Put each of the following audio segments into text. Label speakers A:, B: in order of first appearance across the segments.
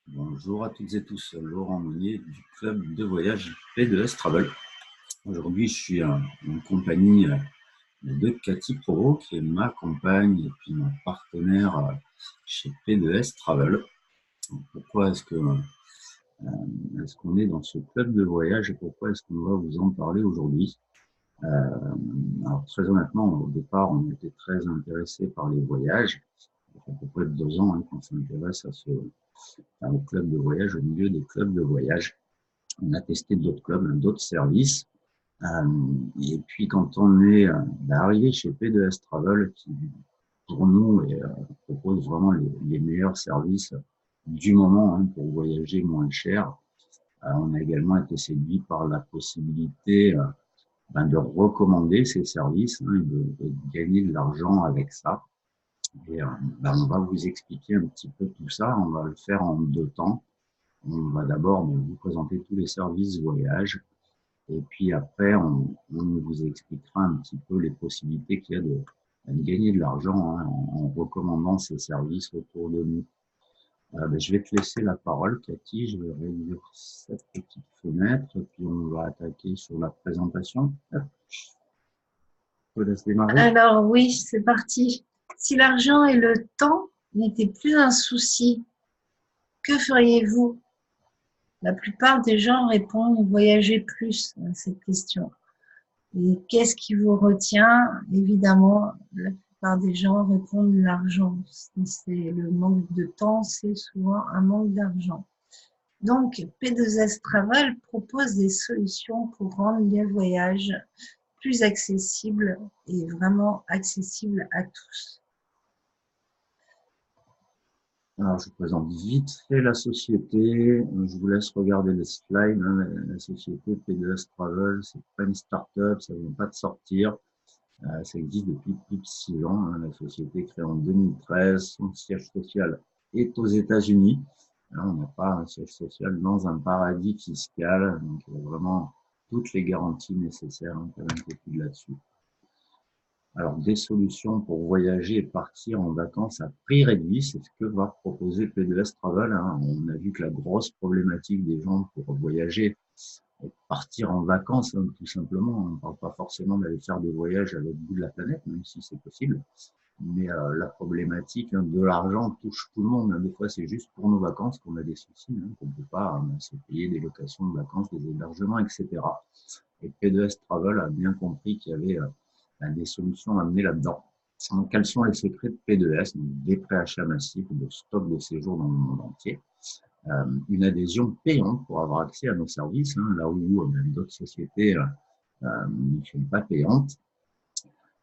A: Bonjour à toutes et tous, Laurent Monnier du club de voyage P2S Travel. Aujourd'hui, je suis en compagnie de Cathy Provo, qui est ma compagne et puis ma partenaire chez P2S Travel. Pourquoi est-ce qu'on est dans ce club de voyage et pourquoi est-ce qu'on va vous en parler aujourd'hui? Alors très honnêtement, au départ, on était très intéressés par les voyages. Ça fait à peu près 2 ans qu'on s'intéresse au club de voyage, au milieu des clubs de voyage. On a testé d'autres clubs, d'autres services. Et puis quand on est arrivé chez P2S Travel, qui pour nous propose vraiment les meilleurs services du moment pour voyager moins cher, on a également été séduit par la possibilité de recommander ces services et de gagner de l'argent avec ça. Et on va vous expliquer un petit peu tout ça. On va le faire en 2 temps. On va d'abord vous présenter tous les services voyage. Et puis après, on vous expliquera un petit peu les possibilités qu'il y a de gagner de l'argent en recommandant ces services autour de nous. Je vais te laisser la parole, Cathy. Je vais réduire cette petite fenêtre, puis on va attaquer sur la présentation. Je te laisse démarrer.
B: Alors oui, c'est parti. Si l'argent et le temps n'étaient plus un souci, que feriez-vous? La plupart des gens répondent voyager plus à cette question. Et qu'est-ce qui vous retient? Évidemment, la plupart des gens répondent l'argent. Si c'est le manque de temps, c'est souvent un manque d'argent. Donc, P2S Travel propose des solutions pour rendre les voyages plus accessibles et vraiment accessibles à tous.
A: Alors, je présente vite fait la société. Je vous laisse regarder les slides. La société P2S Travel, c'est pas une start-up, ça vient pas de sortir. Ça existe depuis plus de 6 ans. La société est créée en 2013. Son siège social est aux États-Unis. On n'a pas un siège social dans un paradis fiscal. Donc, il y a vraiment toutes les garanties nécessaires. Pas d'inquiétude là-dessus. Alors, des solutions pour voyager et partir en vacances à prix réduit, c'est ce que va proposer P2S Travel. On a vu que la grosse problématique des gens pour voyager et partir en vacances, tout simplement, on ne parle pas forcément d'aller faire des voyages à l'autre bout de la planète, même si c'est possible. Mais la problématique de l'argent touche tout le monde. Des fois, c'est juste pour nos vacances qu'on a des soucis, qu'on ne peut pas se payer des locations de vacances, des hébergements, etc. Et P2S Travel a bien compris qu'il y avait des solutions à amener là-dedans. Donc, quels sont les secrets de P2S? Des préachats massifs de stock de séjour dans le monde entier. Une adhésion payante pour avoir accès à nos services, là où d'autres sociétés ne sont pas payantes.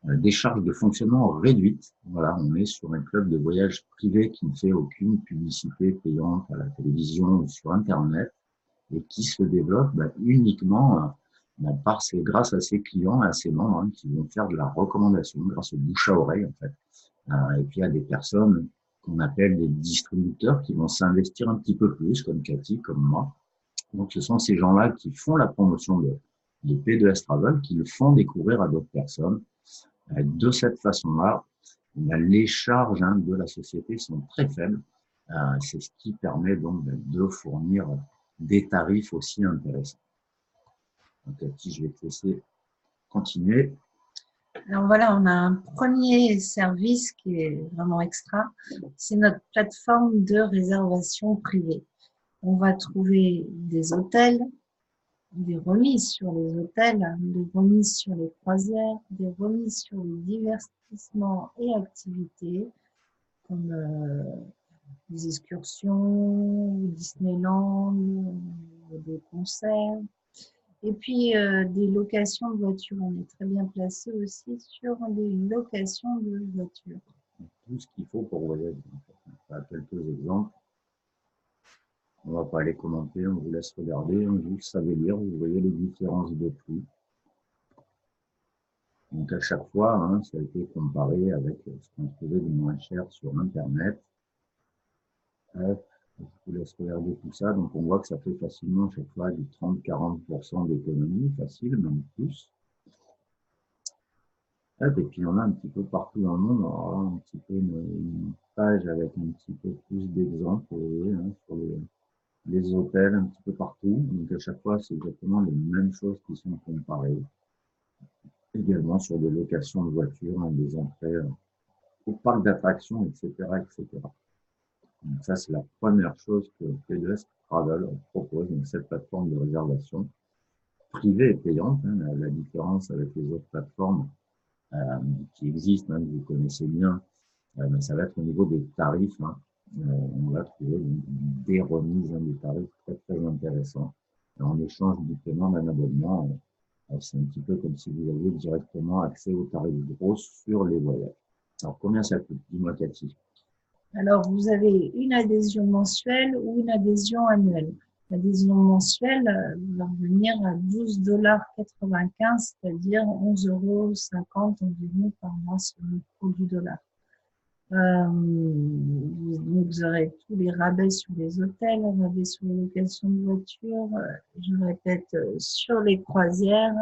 A: Des charges de fonctionnement réduites. Voilà, on est sur un club de voyage privé qui ne fait aucune publicité payante à la télévision ou sur Internet et qui se développe uniquement grâce à ses clients et à ses membres qui vont faire de la recommandation grâce au bouche à oreille en fait. Et puis il y a des personnes qu'on appelle des distributeurs qui vont s'investir un petit peu plus, comme Cathy, comme moi. Donc ce sont ces gens-là qui font la promotion de P2S Travel, qui le font découvrir à d'autres personnes. De cette façon-là, les charges de la société sont très faibles. C'est ce qui permet donc de fournir des tarifs aussi intéressants. Donc, Cathy, je vais te laisser continuer.
B: Alors voilà, on a un premier service qui est vraiment extra. C'est notre plateforme de réservation privée. On va trouver des hôtels, des remises sur les hôtels, des remises sur les croisières, des remises sur les divertissements et activités comme des excursions, Disneyland, des concerts. Et puis, des locations de voitures. On est très bien placé aussi sur des locations de voitures.
A: Tout ce qu'il faut pour voyager. On va quelques exemples. On ne va pas les commenter, on vous laisse regarder. Vous savez lire, vous voyez les différences de prix. Donc à chaque fois, ça a été comparé avec ce qu'on trouvait de moins cher sur Internet. Je vous laisse regarder tout ça. Donc on voit que ça fait facilement à chaque fois du 30-40% d'économie, facile, même plus. Et puis on a un petit peu partout dans le monde, alors là, un petit peu une page avec un petit peu plus d'exemples, vous voyez, sur des hôtels un petit peu partout. Donc, à chaque fois, c'est exactement les mêmes choses qui sont comparées. Également sur des locations de voitures, des entrées au parc d'attractions, etc., etc. Donc, ça, c'est la première chose que P2S Travel propose, donc cette plateforme de réservation privée et payante. La différence avec les autres plateformes qui existent, que vous connaissez bien, ça va être au niveau des tarifs. On va trouver des remises, des tarifs très, très intéressants. En échange du paiement d'un abonnement, c'est un petit peu comme si vous aviez directement accès aux tarifs gros sur les voyages. Alors, combien ça coûte? Dis-moi, Cathy.
B: Alors, vous avez une adhésion mensuelle ou une adhésion annuelle. L'adhésion mensuelle va revenir à 12,95 $, c'est-à-dire 11,50 € environ par mois sur le cours du dollar. Vous aurez tous les rabais sur les hôtels, rabais sur les locations de voitures, je répète, sur les croisières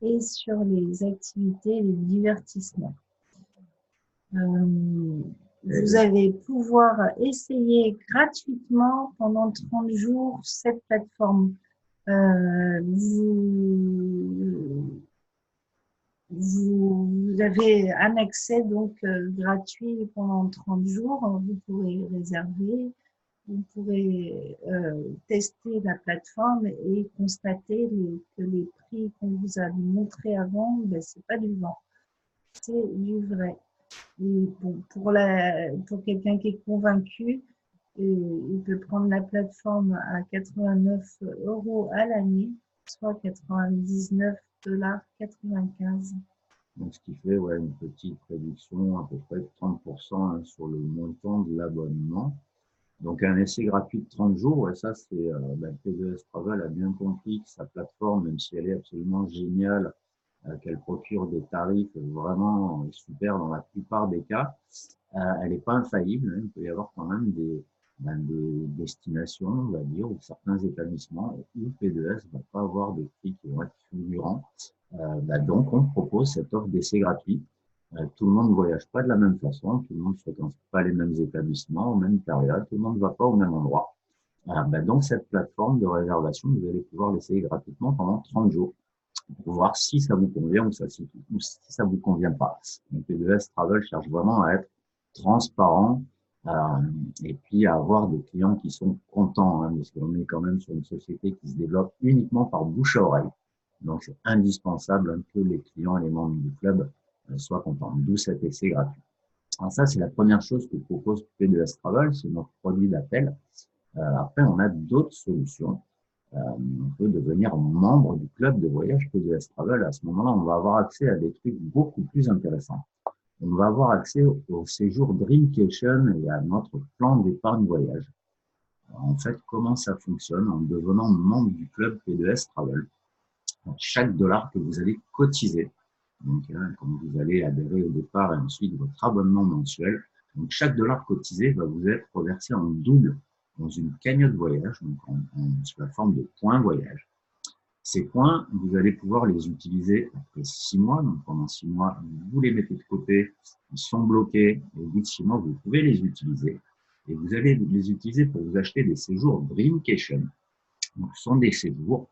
B: et sur les activités et les divertissements. Vous allez pouvoir essayer gratuitement pendant 30 jours cette plateforme. Vous avez un accès donc gratuit pendant 30 jours. Vous pourrez réserver, vous pourrez tester la plateforme et constater que les prix qu'on vous a montrés avant, ben, c'est pas du vent, c'est du vrai. Et bon, pour quelqu'un qui est convaincu, il peut prendre la plateforme à 89 € à l'année, soit 99,95 $.
A: Donc, ce qui fait une petite réduction à peu près de 30% sur le montant de l'abonnement. Donc, un essai gratuit de 30 jours, et ça, c'est P2S Travel a bien compris que sa plateforme, même si elle est absolument géniale, qu'elle procure des tarifs vraiment super dans la plupart des cas, elle n'est pas infaillible. Il peut y avoir quand même des destinations, on va dire, ou certains établissements où P2S ne va pas avoir des prix qui vont être fulgurants. Donc, on propose cette offre d'essai gratuit. Tout le monde ne voyage pas de la même façon, tout le monde ne fréquente pas les mêmes établissements aux mêmes périodes, tout le monde ne va pas au même endroit. Donc, cette plateforme de réservation, vous allez pouvoir l'essayer gratuitement pendant 30 jours pour voir si ça vous convient ou si ça vous convient pas. Donc, P2S Travel cherche vraiment à être transparent et puis à avoir des clients qui sont contents, parce qu'on est quand même sur une société qui se développe uniquement par bouche à oreille. Donc, c'est indispensable que les clients et les membres du club soient contents. D'où cet essai gratuit. Alors ça, c'est la première chose que propose P2S Travel, c'est notre produit d'appel. Après, on a d'autres solutions. On peut devenir membre du club de voyage P2S Travel. À ce moment-là, on va avoir accès à des trucs beaucoup plus intéressants. On va avoir accès au séjour Dreamcation et à notre plan d'épargne voyage. Alors, en fait, comment ça fonctionne en devenant membre du club P2S Travel? Chaque dollar que vous allez cotiser, donc comme vous allez adhérer au départ et ensuite votre abonnement mensuel, donc chaque dollar cotisé va vous être reversé en double dans une cagnotte voyage, donc sous la forme de points voyage. Ces points, vous allez pouvoir les utiliser après 6 mois. Donc pendant 6 mois, vous les mettez de côté, ils sont bloqués. Et au bout de 6 mois, vous pouvez les utiliser. Et vous allez les utiliser pour vous acheter des séjours Dreamcation. Donc ce sont des séjours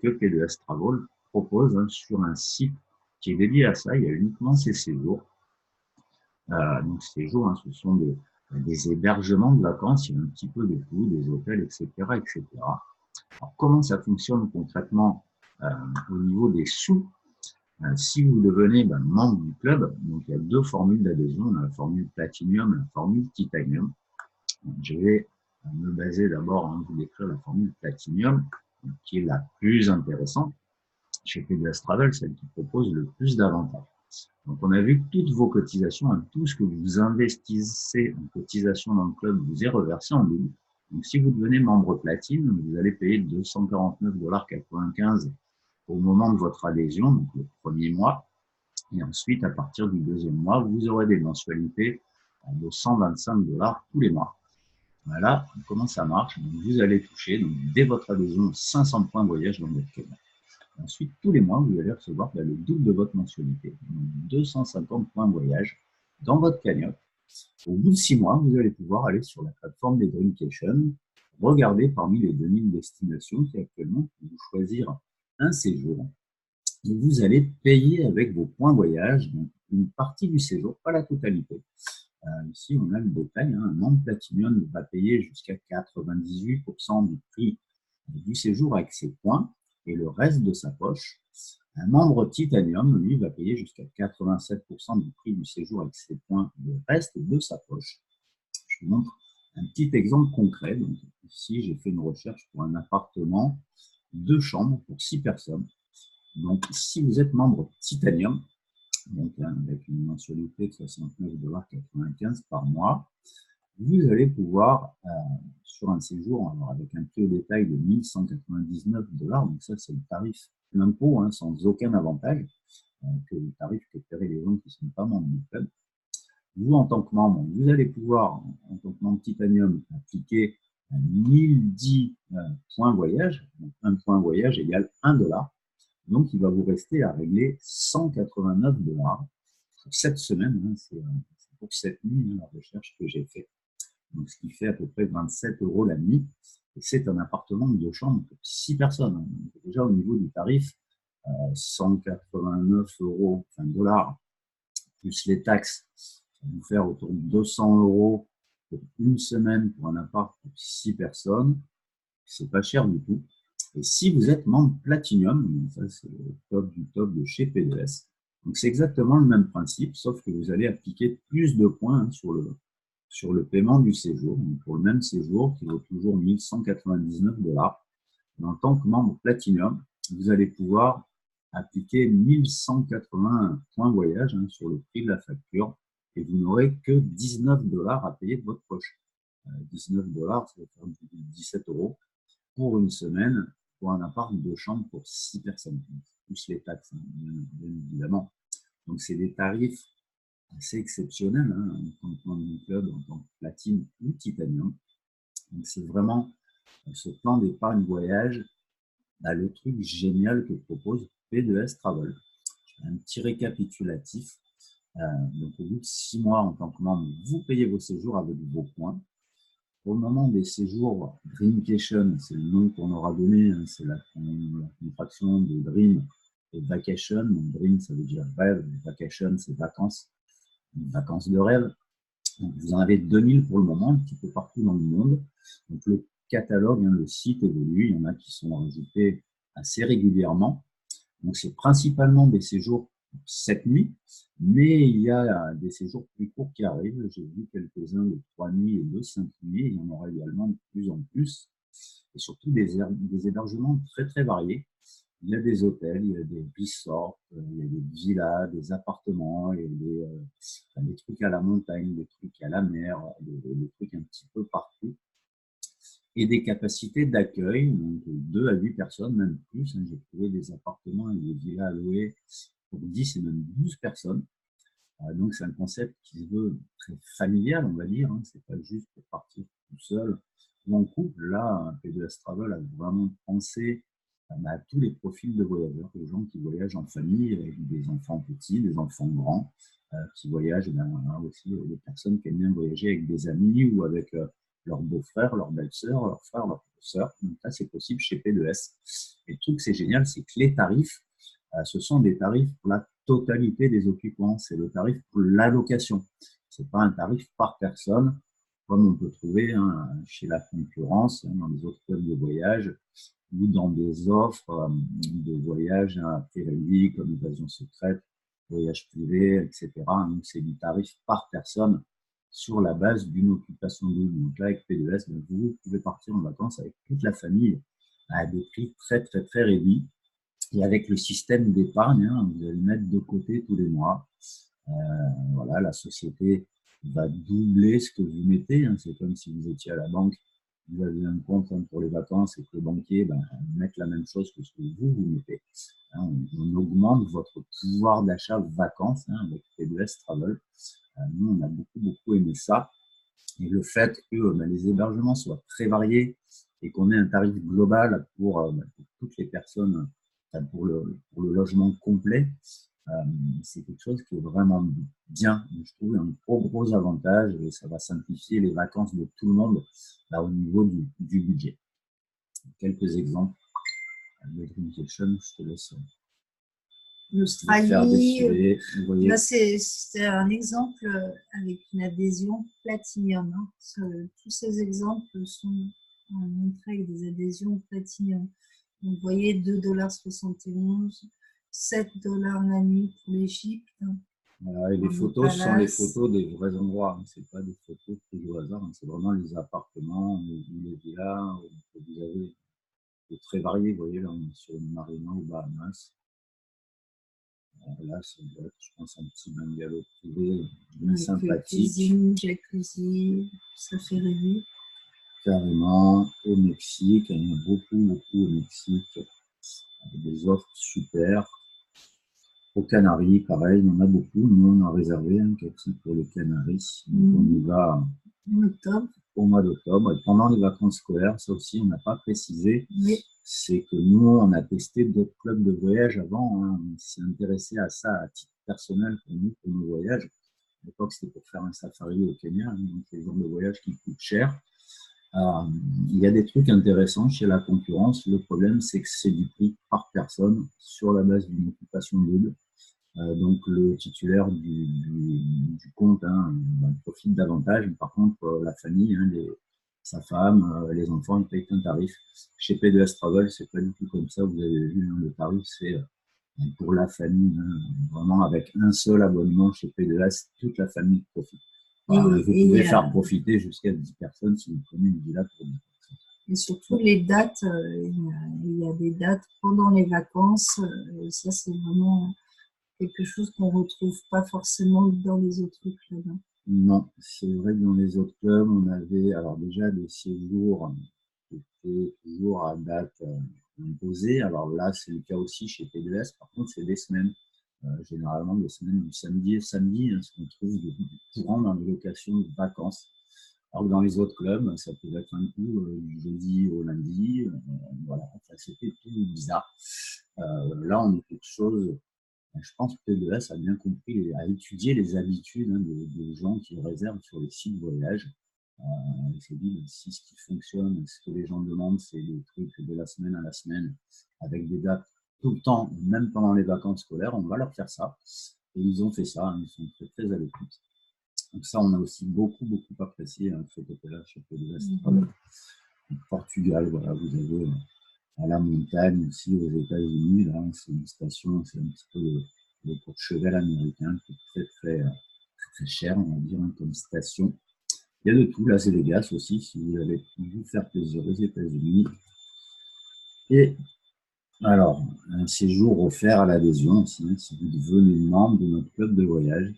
A: que P2S Travel propose sur un site qui est dédié à ça. Il y a uniquement ces séjours. Donc ces séjours, ce sont des hébergements de vacances. Il y a un petit peu de tout, des hôtels, etc., etc. Alors, comment ça fonctionne concrètement au niveau des sous? Si vous devenez membre du club, donc il y a deux formules d'adhésion, on a la formule Platinum et la formule Titanium. Donc, je vais me baser d'abord, vous décrire la formule Platinum, qui est la plus intéressante chez P2S Travel, celle qui propose le plus d'avantages. Donc on a vu que toutes vos cotisations, tout ce que vous investissez en cotisation dans le club vous est reversé en double. Donc, si vous devenez membre platine, vous allez payer 249,95 $ au moment de votre adhésion, donc le premier mois. Et ensuite, à partir du deuxième mois, vous aurez des mensualités de 125 $ tous les mois. Voilà comment ça marche. Donc, vous allez toucher, donc, dès votre adhésion, 500 points voyage dans votre cagnotte. Ensuite, tous les mois, vous allez recevoir le double de votre mensualité, donc 250 points voyage dans votre cagnotte. Au bout de 6 mois, vous allez pouvoir aller sur la plateforme des Dreamcation, regardez parmi les 2000 destinations qui actuellement, vous choisir un séjour et vous allez payer avec vos points voyage, donc une partie du séjour, pas la totalité. Ici, on a le détail, un membre Platinum va payer jusqu'à 98% du prix du séjour avec ses points et le reste de sa poche. Un membre Titanium, lui, va payer jusqu'à 87% du prix du séjour avec ses points et le reste de sa poche. Je vous montre un petit exemple concret. Donc, ici, j'ai fait une recherche pour un appartement, 2 chambres pour 6 personnes. Donc, si vous êtes membre Titanium, donc avec une mensualité de 69,95 $ par mois, vous allez pouvoir, sur un séjour, alors avec un prix au détail de 1199 $, donc ça c'est le tarif plein pot, sans aucun avantage, que le tarif que paieraient les gens qui ne sont pas membres du club. Vous, en tant que membre, vous allez pouvoir, en tant que membre Titanium, appliquer 1010 points voyage. Donc, un point voyage égale 1 $. Donc, il va vous rester à régler 189 $ pour cette semaine. C'est pour cette nuit, la recherche que j'ai faite. Donc, ce qui fait à peu près 27 € la nuit. Et c'est un appartement de 2 chambres pour 6 personnes. Donc, déjà, au niveau du tarif, 189 €, enfin dollars, plus les taxes, ça va vous faire autour de 200 € pour une semaine pour un appart pour 6 personnes. C'est pas cher du tout. Et si vous êtes membre Platinum, ça c'est le top du top de chez P2S, donc c'est exactement le même principe, sauf que vous allez appliquer plus de points sur le paiement du séjour. Donc pour le même séjour, qui vaut toujours 1199 $, mais en tant que membre Platinum, vous allez pouvoir appliquer 1180 points voyage sur le prix de la facture et vous n'aurez que 19 $ à payer de votre poche. 19 $, ça va faire 17 € pour une semaine pour un appart de chambres pour 6 personnes, plus les taxes, bien évidemment. Donc, c'est des tarifs assez exceptionnels en tant que membre du club, en tant que platine ou titanium. Donc, c'est vraiment ce plan d'épargne voyage, le truc génial que propose P2S Travel. Un petit récapitulatif. Donc, au bout de 6 mois en tant que membre, vous payez vos séjours avec vos points. Pour le moment, des séjours Dreamcation, c'est le nom qu'on aura donné, c'est la contraction de Dream et Vacation. Donc, Dream, ça veut dire rêve, Vacation, c'est vacances, vacances de rêve. Donc, vous en avez 2000 pour le moment, un petit peu partout dans le monde. Donc, le catalogue, le site évolue, il y en a qui sont rajoutés assez régulièrement. Donc, c'est principalement des séjours 7 nuits, mais il y a des séjours plus courts qui arrivent. J'ai vu quelques-uns de 3 nuits et de 5 nuits. Il y en aura également de plus en plus. Et surtout des hébergements très, très variés. Il y a des hôtels, il y a des resorts, il y a des villas, des appartements, il y a des trucs à la montagne, des trucs à la mer, des trucs un petit peu partout. Et des capacités d'accueil, donc 2 à 8 personnes, même plus. J'ai trouvé des appartements et des villas à louer pour 10 et même 12 personnes. Donc, c'est un concept qui se veut très familial, on va dire. C'est pas juste pour partir tout seul ou en couple. Là, P2S Travel a vraiment pensé à tous les profils de voyageurs, les gens qui voyagent en famille, avec des enfants petits, des enfants grands, qui voyagent, aussi des personnes qui aiment bien voyager avec des amis ou avec leur beau-frère, leur belle-sœur, leur frère, leur sœur. Donc là, c'est possible chez P2S. Et le truc, c'est génial, c'est que les tarifs, ce sont des tarifs pour la totalité des occupants. C'est le tarif pour l'allocation. Ce n'est pas un tarif par personne, comme on peut trouver chez la concurrence, dans les autres clubs de voyage, ou dans des offres de voyage à prix réduit, comme évasion secrète, voyage privé, etc. Donc, c'est du tarif par personne sur la base d'une occupation double. Donc là, avec P2S, vous pouvez partir en vacances avec toute la famille à des prix très, très, très réduits. Et avec le système d'épargne, vous allez mettre de côté tous les mois. Voilà, la société va doubler ce que vous mettez. C'est comme si vous étiez à la banque, vous avez un compte pour les vacances et que le banquier met la même chose que ce que vous mettez. On augmente votre pouvoir d'achat vacances avec P2S Travel. Nous, on a beaucoup, beaucoup aimé ça. Et le fait que les hébergements soient très variés et qu'on ait un tarif global pour toutes les personnes, pour le logement complet, C'est quelque chose qui est vraiment bien, je trouve, un gros avantage et ça va simplifier les vacances de tout le monde là, au niveau du budget. Quelques exemples de Dreamcation, je te laisse faire
B: L'Australie,
A: défiler. Vous voyez.
B: là c'est un exemple avec une adhésion Platinum. Tous ces exemples sont montrés avec des adhésions Platinum. Donc, vous voyez 2,71 $, 7 $ la nuit pour l'Égypte.
A: Voilà, et les photos sont les photos des vrais endroits, hein. Ce n'est pas des photos prises au hasard, hein. C'est vraiment les appartements, les villas, que vous avez de très variés. Vous voyez, là, on est sur une marina aux Bahamas. Là, c'est, je pense, un petit bungalow privé bien sympathique.
B: Cuisine, jacuzzi, ça fait rêver.
A: Carrément, au Mexique, il y en a beaucoup au Mexique, avec des offres super. Aux Canaries, pareil, il y en a beaucoup. Nous, on a réservé un quelques pour les Canaries. Donc, on y va au mois d'octobre. Et pendant les vacances scolaires, ça aussi, on n'a pas précisé.
B: Oui.
A: C'est que nous, on a testé d'autres clubs de voyage avant. Hein. On s'est intéressé à ça à titre personnel pour nous, pour nos voyages. À l'époque, c'était pour faire un safari au Kenya. Hein, donc, c'est le genre de voyage qui coûte cher. Il y a des trucs intéressants chez la concurrence. Le problème, c'est que c'est du prix par personne sur la base d'une occupation double. Donc, le titulaire du compte profite davantage. Par contre, la famille, sa femme, les enfants, ils payent un tarif. Chez P2S Travel, c'est pas du tout comme ça. Vous avez vu, le tarif, c'est pour la famille. Vraiment, avec un seul abonnement chez P2S, toute la famille profite. Voilà, vous pouvez faire profiter jusqu'à 10 personnes si vous prenez une villa pour 10 personnes.
B: Et surtout les dates, il y a des dates pendant les vacances. Ça, c'est vraiment quelque chose qu'on ne retrouve pas forcément dans les autres clubs.
A: Non, c'est vrai que dans les autres clubs, on avait alors déjà des séjours qui étaient toujours à date imposée. Alors là, c'est le cas aussi chez P2S. Par contre, c'est des semaines. Généralement, des semaines du samedi et samedi, ce qu'on trouve de courant dans les locations de vacances. Alors que dans les autres clubs, ça peut être un coup du jeudi au lundi. Voilà, enfin, c'était tout bizarre. Là, on est quelque chose. Je pense que P2S a bien compris, a étudié les habitudes des gens qui réservent sur les sites de voyage. Il s'est dit, si ce qui fonctionne, ce que les gens demandent, c'est des trucs de la semaine à la semaine, avec des dates tout le temps, même pendant les vacances scolaires, on va leur faire ça. Et ils ont fait ça, ils sont très à l'écoute. Donc ça, on a aussi beaucoup apprécié ce côté-là chez P2S. Portugal, voilà, vous avez à la montagne aussi aux États-Unis. Là, c'est une station, c'est un petit peu le Courchevel américain qui est très cher, on va dire, comme station. Il y a de tout, Las Vegas aussi, si vous allez vous faire plaisir aux États-Unis. Et alors, un séjour offert à l'adhésion aussi, si vous devenez membre de notre club de voyage.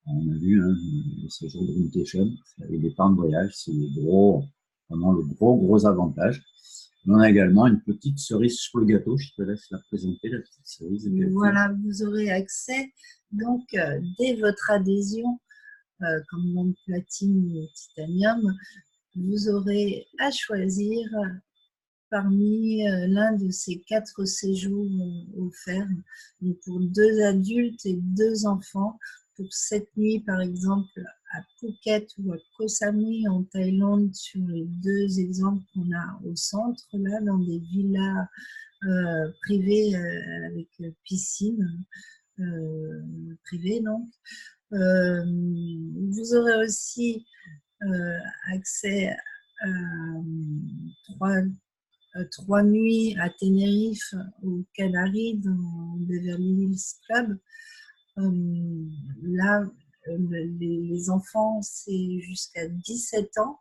A: On a vu le séjour de Dreamcation, avec l'épargne voyage, c'est vraiment le gros avantage. On a également une petite cerise sur le gâteau. Je te laisse la présenter, la petite cerise.
B: Voilà, vous aurez accès, donc, dès votre adhésion, comme membre platine ou titanium, vous aurez à choisir parmi l'un de ces 4 séjours offerts. Donc pour 2 adultes et 2 enfants, pour 7 nuits par exemple à Phuket ou à Koh Samui en Thaïlande, sur les 2 exemples qu'on a au centre, là, dans des villas privées avec piscine privée. Donc, vous aurez aussi accès à 3 nuits à Tenerife, aux Canaries, dans Beverly Hills Club. Là, les enfants, c'est jusqu'à 17 ans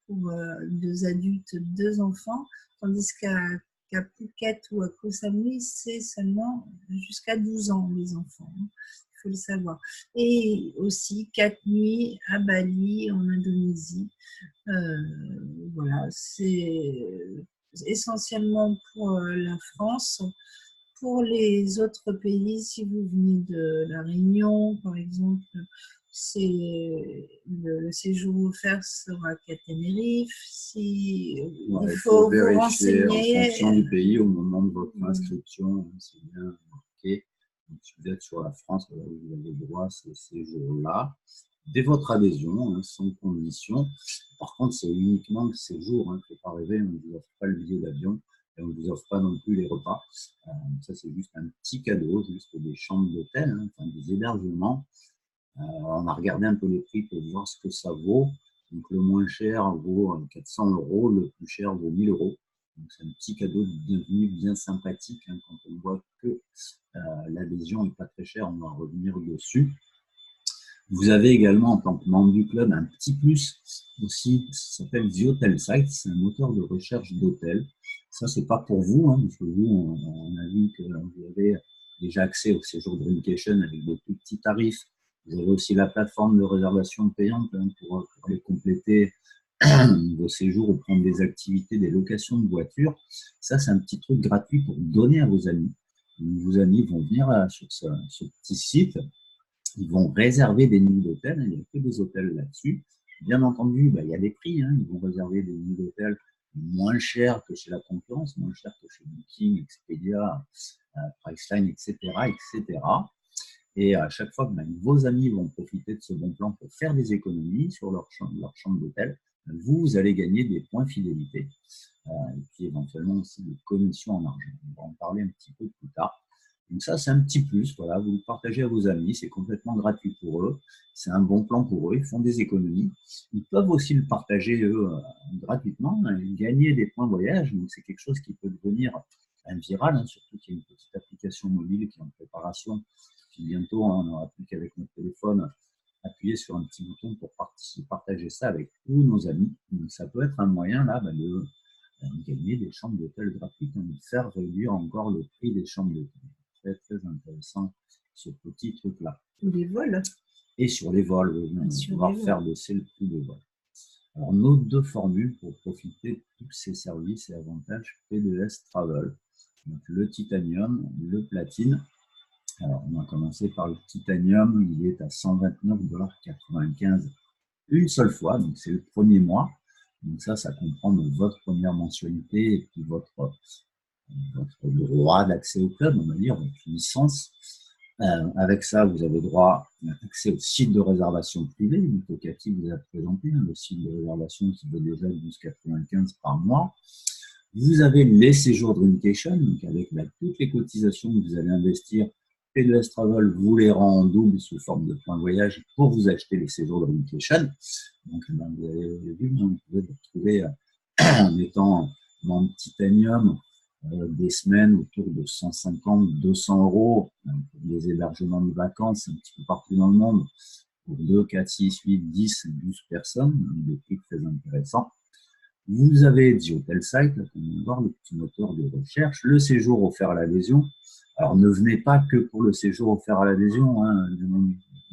B: pour 2 adultes, 2 enfants, tandis qu'à Phuket ou à Koh Samui, c'est seulement jusqu'à 12 ans, les enfants. Il faut le savoir. Et aussi 4 nuits à Bali, en Indonésie. Voilà, c'est essentiellement pour la France. Pour les autres pays, si vous venez de La Réunion, par exemple, le séjour offert sera qu'à Tenerife.
A: Il faut vérifier en fonction du pays au moment de votre inscription, c'est bien marqué. Donc, si vous êtes sur la France, voilà, vous avez droit à ces séjours-là, dès votre adhésion, hein, sans condition. Par contre, c'est uniquement le séjour, hein, il ne faut pas rêver, on ne vous offre pas le billet d'avion et on ne vous offre pas non plus les repas. Ça, c'est juste un petit cadeau, juste des chambres d'hôtel, hein, enfin, des hébergements. On a regardé un peu les prix pour voir ce que ça vaut. Donc, le moins cher vaut 400 €, le plus cher vaut 1000 €. Donc, c'est un petit cadeau de bienvenue bien sympathique, hein, quand on voit que l'adhésion n'est pas très chère, on va revenir dessus. Vous avez également, en tant que membre du club, un petit plus aussi, ça s'appelle The Hotel Site, c'est un moteur de recherche d'hôtel. Ça, c'est pas pour vous, hein, parce que vous, on a vu que vous avez déjà accès au séjour Dreamcation avec des plus petits tarifs. Vous avez aussi la plateforme de réservation payante, hein, pour aller compléter vos séjours ou prendre des activités, des locations de voitures. Ça, c'est un petit truc gratuit pour donner à vos amis. Vos amis vont venir sur ce petit site. Ils vont réserver des nuits d'hôtel, il n'y a que des hôtels là-dessus. Bien entendu, il y a des prix, hein, ils vont réserver des nuits d'hôtel moins chers que chez la concurrence, moins chers que chez Booking, Expedia, Priceline, etc., etc. Et à chaque fois que vos amis vont profiter de ce bon plan pour faire des économies sur leur chambre d'hôtel, vous allez gagner des points fidélité et puis éventuellement aussi des commissions en argent. On va en parler un petit peu plus tard. Donc ça, c'est un petit plus. Voilà, vous le partagez à vos amis, c'est complètement gratuit pour eux. C'est un bon plan pour eux, ils font des économies. Ils peuvent aussi le partager, eux, gratuitement, hein, gagner des points voyage. Donc c'est quelque chose qui peut devenir un viral, hein, surtout qu'il y a une petite application mobile qui est en préparation. Puis bientôt, hein, on n'aura plus qu'avec notre téléphone appuyer sur un petit bouton pour partager ça avec tous nos amis. Donc ça peut être un moyen là de gagner des chambres d'hôtel gratuites, hein, de faire réduire encore le prix des chambres d'hôtel. Très, très intéressant, ce petit truc-là.
B: Les vols.
A: Et sur les vols, on va faire baisser le prix des vols. Alors, nos deux formules pour profiter de tous ces services et avantages P2S Travel. Donc, le titanium, le platine. Alors, on va commencer par le titanium. Il est à 129,95 $ une seule fois. Donc, c'est le premier mois. Donc, ça comprend votre première mensualité et puis votre droit d'accès au club, on va dire, votre licence. Avec ça, vous avez droit à accès au site de réservation privée, donc Cathy vous a présenté, hein, le site de réservation qui vaut déjà 12,95 € par mois. Vous avez les séjours Dreamcation, donc avec toutes les cotisations que vous allez investir, P2S Travel vous les rend en double sous forme de points voyage pour vous acheter les séjours Dreamcation. Donc, vous avez vu, vous pouvez vous retrouver en étant membre Titanium des semaines autour de 150-200 € pour des hébergements de vacances un petit peu partout dans le monde pour 2, 4, 6, 8, 10, 12 personnes, des prix très intéressants. Vous avez The Hotel Site, là, on va voir le petit moteur de recherche, le séjour offert à l'adhésion. Alors, ne venez pas que pour le séjour offert à l'adhésion, hein.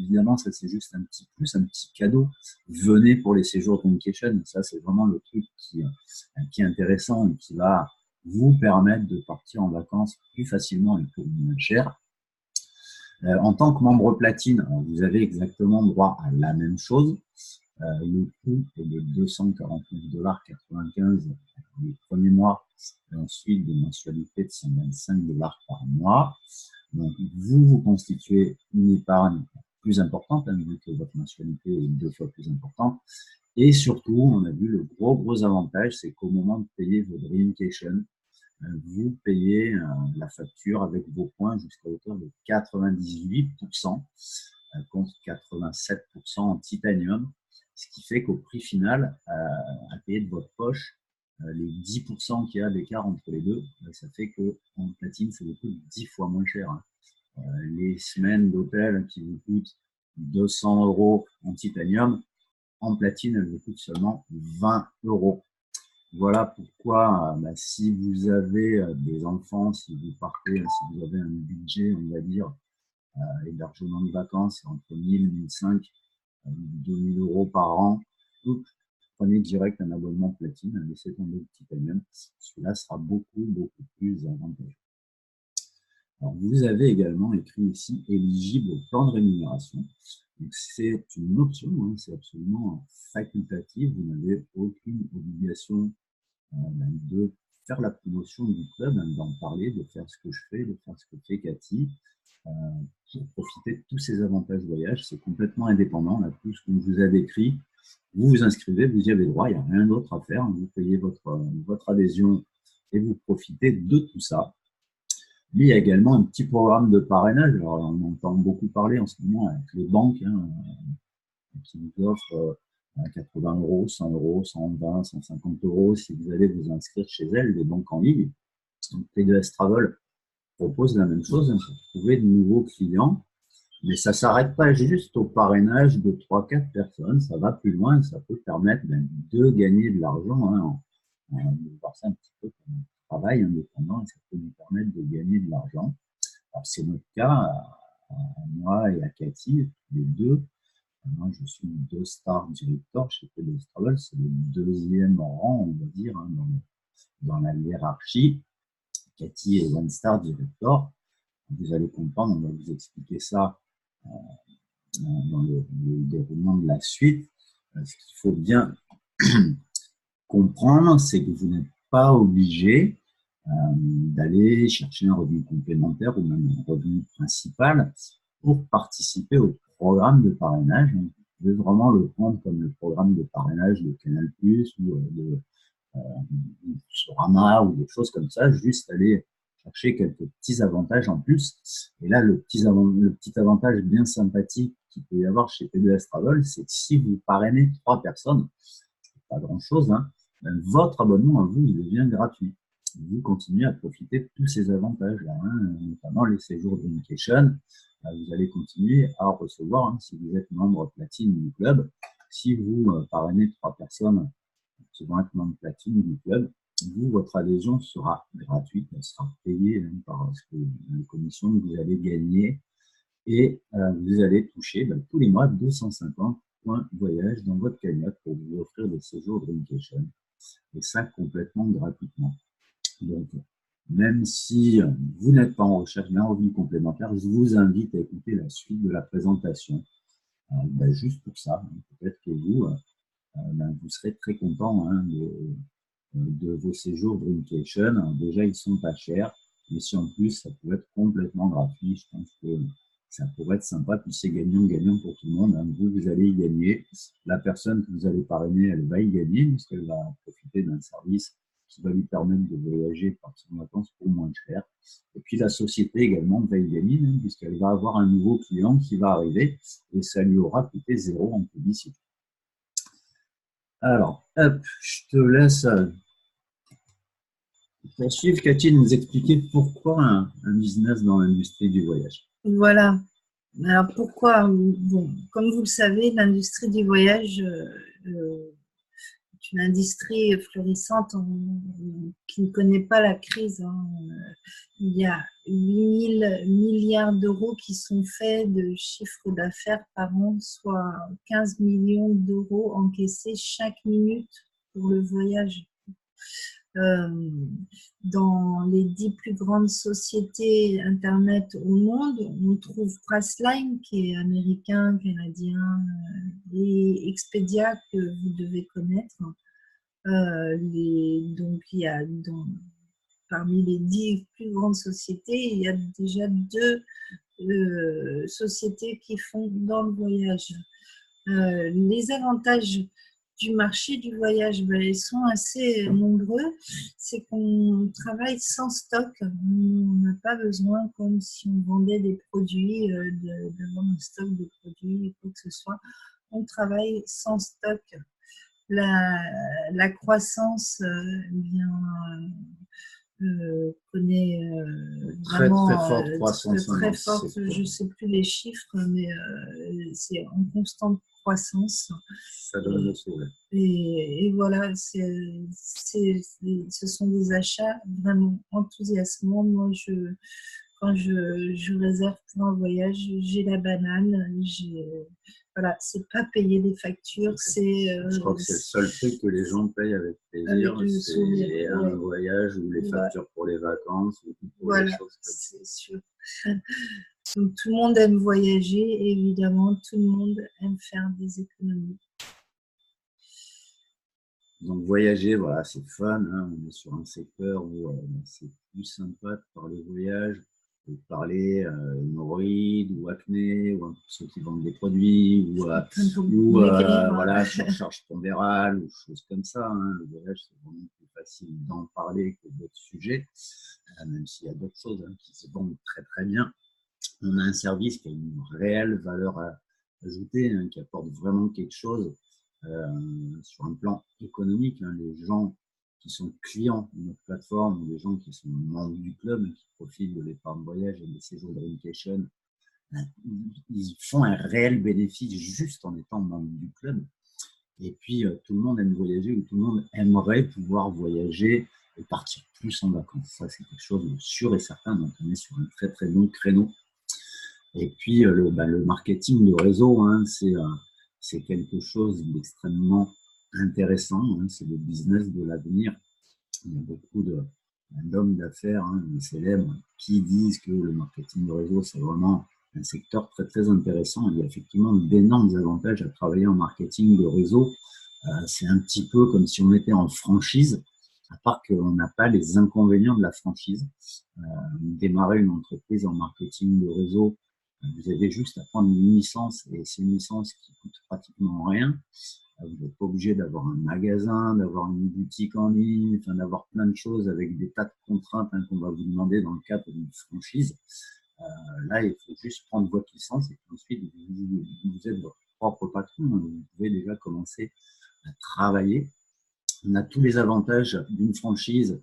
A: Évidemment, ça c'est juste un petit plus, un petit cadeau. Venez pour les séjours Dreamcation, ça c'est vraiment le truc qui est intéressant et qui va vous permettre de partir en vacances plus facilement et pour moins cher. En tant que membre platine, vous avez exactement droit à la même chose. Le coût est de 249,95 $ le premier mois, et ensuite des mensualités de 125 $ par mois. Donc, vous constituez une épargne plus importante, hein, vu que votre mensualité est 2 fois plus importante. Et surtout, on a vu le gros avantage, c'est qu'au moment de payer vos Dreamcation, vous payez la facture avec vos points jusqu'à hauteur de 98%, contre 87% en titanium, ce qui fait qu'au prix final, à payer de votre poche, les 10% qu'il y a d'écart entre les deux, ça fait qu'en platine, ça vous coûte 10 fois moins cher. Hein. Les semaines d'hôtel qui vous coûtent 200 € en titanium, en platine, elles vous coûtent seulement 20 €. Voilà pourquoi, si vous avez des enfants, si vous partez, si vous avez un budget, on va dire, hébergement de vacances entre 1000, 1005, 2000 € par an, prenez direct un abonnement platine, laissez tomber le titanium. Celui-là sera beaucoup plus avantageux. Alors, vous avez également écrit ici éligible au plan de rémunération. C'est une option, hein, c'est absolument facultatif. Vous n'avez aucune obligation de faire la promotion du club, hein, d'en parler, de faire ce que je fais, de faire ce que fait Cathy, pour profiter de tous ces avantages voyage. C'est complètement indépendant, là, tout ce qu'on vous a décrit. Vous vous inscrivez, vous y avez droit, il n'y a rien d'autre à faire. Vous payez votre adhésion et vous profitez de tout ça. Mais il y a également un petit programme de parrainage. Alors, on entend beaucoup parler en ce moment avec les banques, hein, qui vous offrent 80 euros, 100 euros, 120, 150 euros si vous allez vous inscrire chez elles, les banques en ligne. Donc, P2S Travel propose la même chose, hein, pour trouver de nouveaux clients. Mais ça ne s'arrête pas juste au parrainage de 3-4 personnes, ça va plus loin, ça peut permettre de gagner de l'argent, hein, de voir ça un petit peu comme un travail indépendant, et ça peut nous permettre de gagner de l'argent. Alors c'est notre cas, à moi et à Cathy, tous les deux. Moi, je suis 2-star director chez PDS Travel, c'est le deuxième rang, on va dire, hein, dans la hiérarchie. Cathy est 1-star director. Vous allez comprendre, on va vous expliquer ça dans le déroulement de la suite. Ce qu'il faut bien comprendre, c'est que vous n'êtes pas obligé d'aller chercher un revenu complémentaire ou même un revenu principal pour participer au programme de parrainage. Vous pouvez vraiment le prendre comme le programme de parrainage de Canal+, ou de Sorama, ou des choses comme ça, juste aller chercher quelques petits avantages en plus. Et là, le petit avantage bien sympathique qu'il peut y avoir chez P2S Travel, c'est que si vous parrainez 3 personnes, pas grand-chose, hein, votre abonnement à vous, il devient gratuit. Vous continuez à profiter de tous ces avantages-là, hein, notamment les séjours de Dreamcation. Vous allez continuer à recevoir, hein, si vous êtes membre platine du club. Si vous parrainez 3 personnes qui vont être membres platine du club, vous, votre adhésion sera gratuite, elle sera payée, hein, par les commissions que vous allez gagner, et vous allez toucher tous les mois 250 points voyage dans votre cagnotte pour vous offrir des séjours Dreamcation, et ça complètement gratuitement. Donc, même si vous n'êtes pas en recherche d'un revenu complémentaire, je vous invite à écouter la suite de la présentation, juste pour ça. Peut-être que vous, vous serez très content, hein, de vos séjours Dreamcation. Déjà, ils ne sont pas chers, mais si en plus, ça peut être complètement gratuit, je pense que ça pourrait être sympa, puis c'est gagnant-gagnant pour tout le monde, hein. Vous allez y gagner. La personne que vous allez parrainer, elle va y gagner, parce qu'elle va profiter d'un service qui va lui permettre de voyager, partir en vacances pour moins cher. Et puis la société également va y gagner, hein, puisqu'elle va avoir un nouveau client qui va arriver, et ça lui aura coûté 0 en publicité. Alors, hop, je te laisse poursuivre, Cathy, nous expliquer pourquoi un business dans l'industrie du voyage.
B: Voilà. Alors pourquoi? Bon, comme vous le savez, l'industrie du voyage est une industrie florissante qui ne connaît pas la crise, hein. Il y a 8 000 milliards d'euros qui sont faits de chiffre d'affaires par an, soit 15 millions d'euros encaissés chaque minute pour le voyage. Dans les 10 plus grandes sociétés Internet au monde, on trouve Priceline qui est américain, canadien, et Expedia que vous devez connaître. Donc, il y a parmi les 10 plus grandes sociétés, il y a déjà 2 sociétés qui font dans le voyage. Les avantages du marché du voyage, ils sont assez nombreux. C'est qu'on travaille sans stock. On n'a pas besoin, comme si on vendait des produits, d'avoir un stock de produits, quoi que ce soit. On travaille sans stock. La croissance connaît vraiment
A: très forte croissance.
B: très forte. Je ne sais plus les chiffres, mais c'est en constante croissance.
A: Ça donne le sourire.
B: Et voilà, ce sont des achats vraiment enthousiasmants. Moi, quand je réserve pour un voyage, j'ai la banane, voilà, c'est pas payer des factures,
A: je crois que c'est le seul truc que les gens payent avec plaisir, c'est un voyage ou les factures pour les vacances ou pour
B: voilà,
A: les choses comme
B: ça. C'est sûr. Donc tout le monde aime voyager, et évidemment tout le monde aime faire des économies.
A: Donc voyager, voilà, c'est fun, hein. On est sur un secteur où c'est plus sympa de parler voyage, de parler hémorroïdes ou acné, ou ceux qui vendent des produits, ou voilà, surcharge pondérale, ou choses comme ça, hein. Le voyage, c'est vraiment plus facile d'en parler que d'autres sujets, même s'il y a d'autres choses, hein, qui se vendent très très bien. On a un service qui a une réelle valeur ajoutée, hein, qui apporte vraiment quelque chose sur un plan économique. Hein. Les gens qui sont clients de notre plateforme, des gens qui sont membres du club, qui profitent de l'épargne voyage et des séjours de Dreamcation, ils font un réel bénéfice juste en étant membre du club. Et puis, tout le monde aime voyager, ou tout le monde aimerait pouvoir voyager et partir plus en vacances. Ça, c'est quelque chose de sûr et certain. Donc, on est sur un très, très long créneau. Et puis, le marketing de réseau, hein, c'est quelque chose d'extrêmement intéressant. Hein, c'est le business de l'avenir. Il y a beaucoup d'hommes d'affaires, hein, célèbres, qui disent que le marketing de réseau, c'est vraiment un secteur très, très intéressant. Il y a effectivement d'énormes avantages à travailler en marketing de réseau. C'est un petit peu comme si on était en franchise, à part qu'on n'a pas les inconvénients de la franchise. Démarrer une entreprise en marketing de réseau, vous avez juste à prendre une licence, et c'est une licence qui coûte pratiquement rien. Vous n'êtes pas obligé d'avoir un magasin, d'avoir une boutique en ligne, enfin, d'avoir plein de choses avec des tas de contraintes, hein, qu'on va vous demander dans le cadre d'une franchise. Là, il faut juste prendre votre licence, et puis ensuite, vous êtes votre propre patron. Vous pouvez déjà commencer à travailler. On a tous les avantages d'une franchise,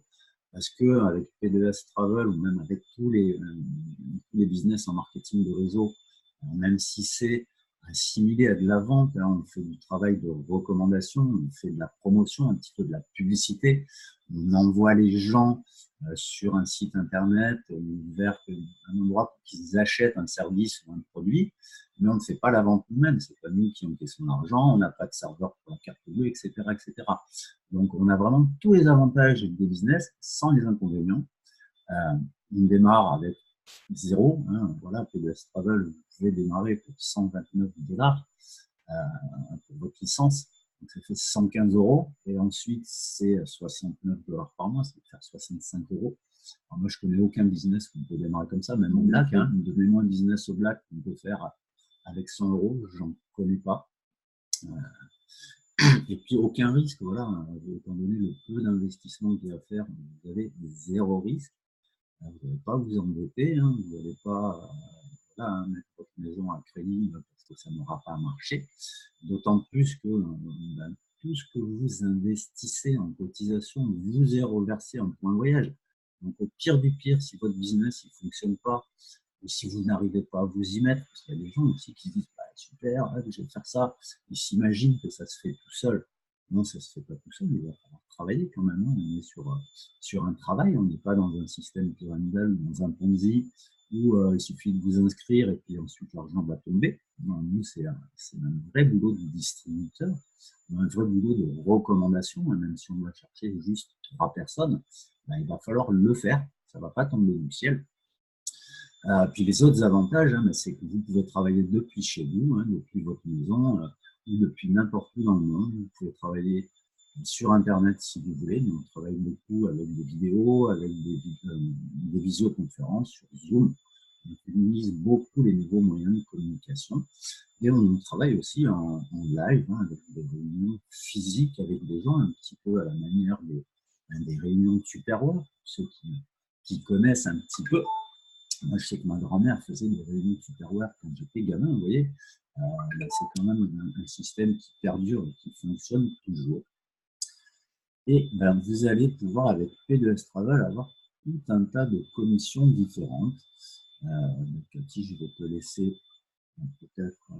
A: parce que avec P2S Travel, ou même avec tous les business en marketing de réseau, même si c'est assimilé à de la vente, hein, on fait du travail de recommandation, on fait de la promotion, un petit peu de la publicité, on envoie les gens sur un site internet vers un endroit pour qu'ils achètent un service ou un produit, mais on ne fait pas la vente nous-mêmes, c'est pas nous qui encaissons l'argent, on n'a pas de serveur pour la carte bleue, etc., etc. Donc on a vraiment tous les avantages des business sans les inconvénients. On démarre avec zéro, hein, voilà, P2S Travel, vous pouvez démarrer pour 129 $ pour votre licence, donc ça fait 115 €, et ensuite c'est 69 $ par mois, ça va faire 65 €. Alors moi, je connais aucun business qu'on peut démarrer comme ça, même au Black, hein, donnez-moi un business au Black qu'on peut faire avec 100 €, j'en connais pas. Et puis aucun risque, voilà, étant donné le peu d'investissement qu'il y a à faire, vous avez zéro risque. Vous n'allez pas vous embêter, hein, vous n'allez pas voilà, mettre votre maison à crédit parce que ça n'aura pas marché. D'autant plus que tout ce que vous investissez en cotisation vous est reversé en point de voyage. Donc au pire du pire, si votre business ne fonctionne pas, ou si vous n'arrivez pas à vous y mettre, parce qu'il y a des gens aussi qui disent bah, super, je vais faire ça, ils s'imaginent que ça se fait tout seul. Non, ça ne se fait pas tout seul, il va falloir travailler quand même. Hein. On est sur un travail, on n'est pas dans un système pyramidal, dans un Ponzi, où il suffit de vous inscrire et puis ensuite l'argent va tomber. Non, nous, c'est un vrai boulot de distributeur, un vrai boulot de recommandation, hein, même si on va chercher juste 3 personnes, ben, il va falloir le faire, ça ne va pas tomber du ciel. Puis les autres avantages, hein, c'est que vous pouvez travailler depuis chez vous, hein, depuis votre maison, ou depuis n'importe où dans le monde. Vous pouvez travailler sur Internet si vous voulez. Nous, on travaille beaucoup avec des vidéos, avec des visioconférences sur Zoom. On utilise beaucoup les nouveaux moyens de communication. Et on travaille aussi en live, hein, avec des réunions physiques avec des gens, un petit peu à la manière des réunions de Superware, ceux qui connaissent un petit peu. Moi, je sais que ma grand-mère faisait des réunions de Superware quand j'étais gamin, vous voyez. C'est quand même un système qui perdure et qui fonctionne toujours. Et ben, vous allez pouvoir, avec P2S Travel, avoir tout un tas de commissions différentes. Cathy, je vais te laisser peut-être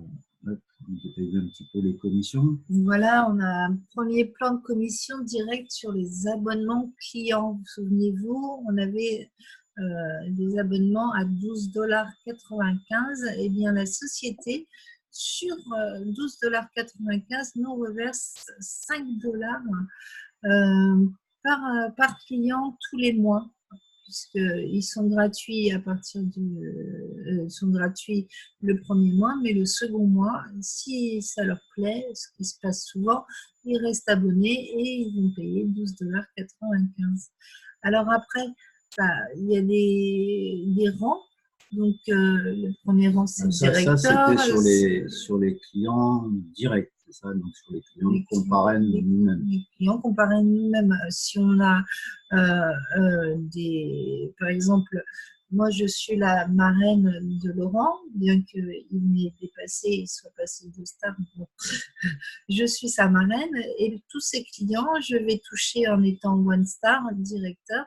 A: détailler un petit peu les commissions.
B: Voilà, on a un premier plan de commission direct sur les abonnements clients. Vous souvenez-vous, on avait des abonnements à 12,95 $. Eh bien, la société, sur 12,95 $, nous reverse 5 $ par client tous les mois. puisqu'ils sont gratuits à partir sont gratuits le premier mois, mais le second mois, si ça leur plaît, ce qui se passe souvent, ils restent abonnés et ils vont payer 12,95 $. Alors après, bah, il y a des rangs. Donc, le premier rang, c'est le directeur.
A: Ça, c'était sur les clients directs, c'est ça? Donc, sur les clients qu'on parraine nous-mêmes.
B: Les clients qu'on parraine nous-mêmes. Si on a par exemple, moi, je suis la marraine de Laurent, bien qu'il m'ait dépassé, il soit passé de star. Bon. Je suis sa marraine et tous ces clients, je vais toucher en étant one star, directeur,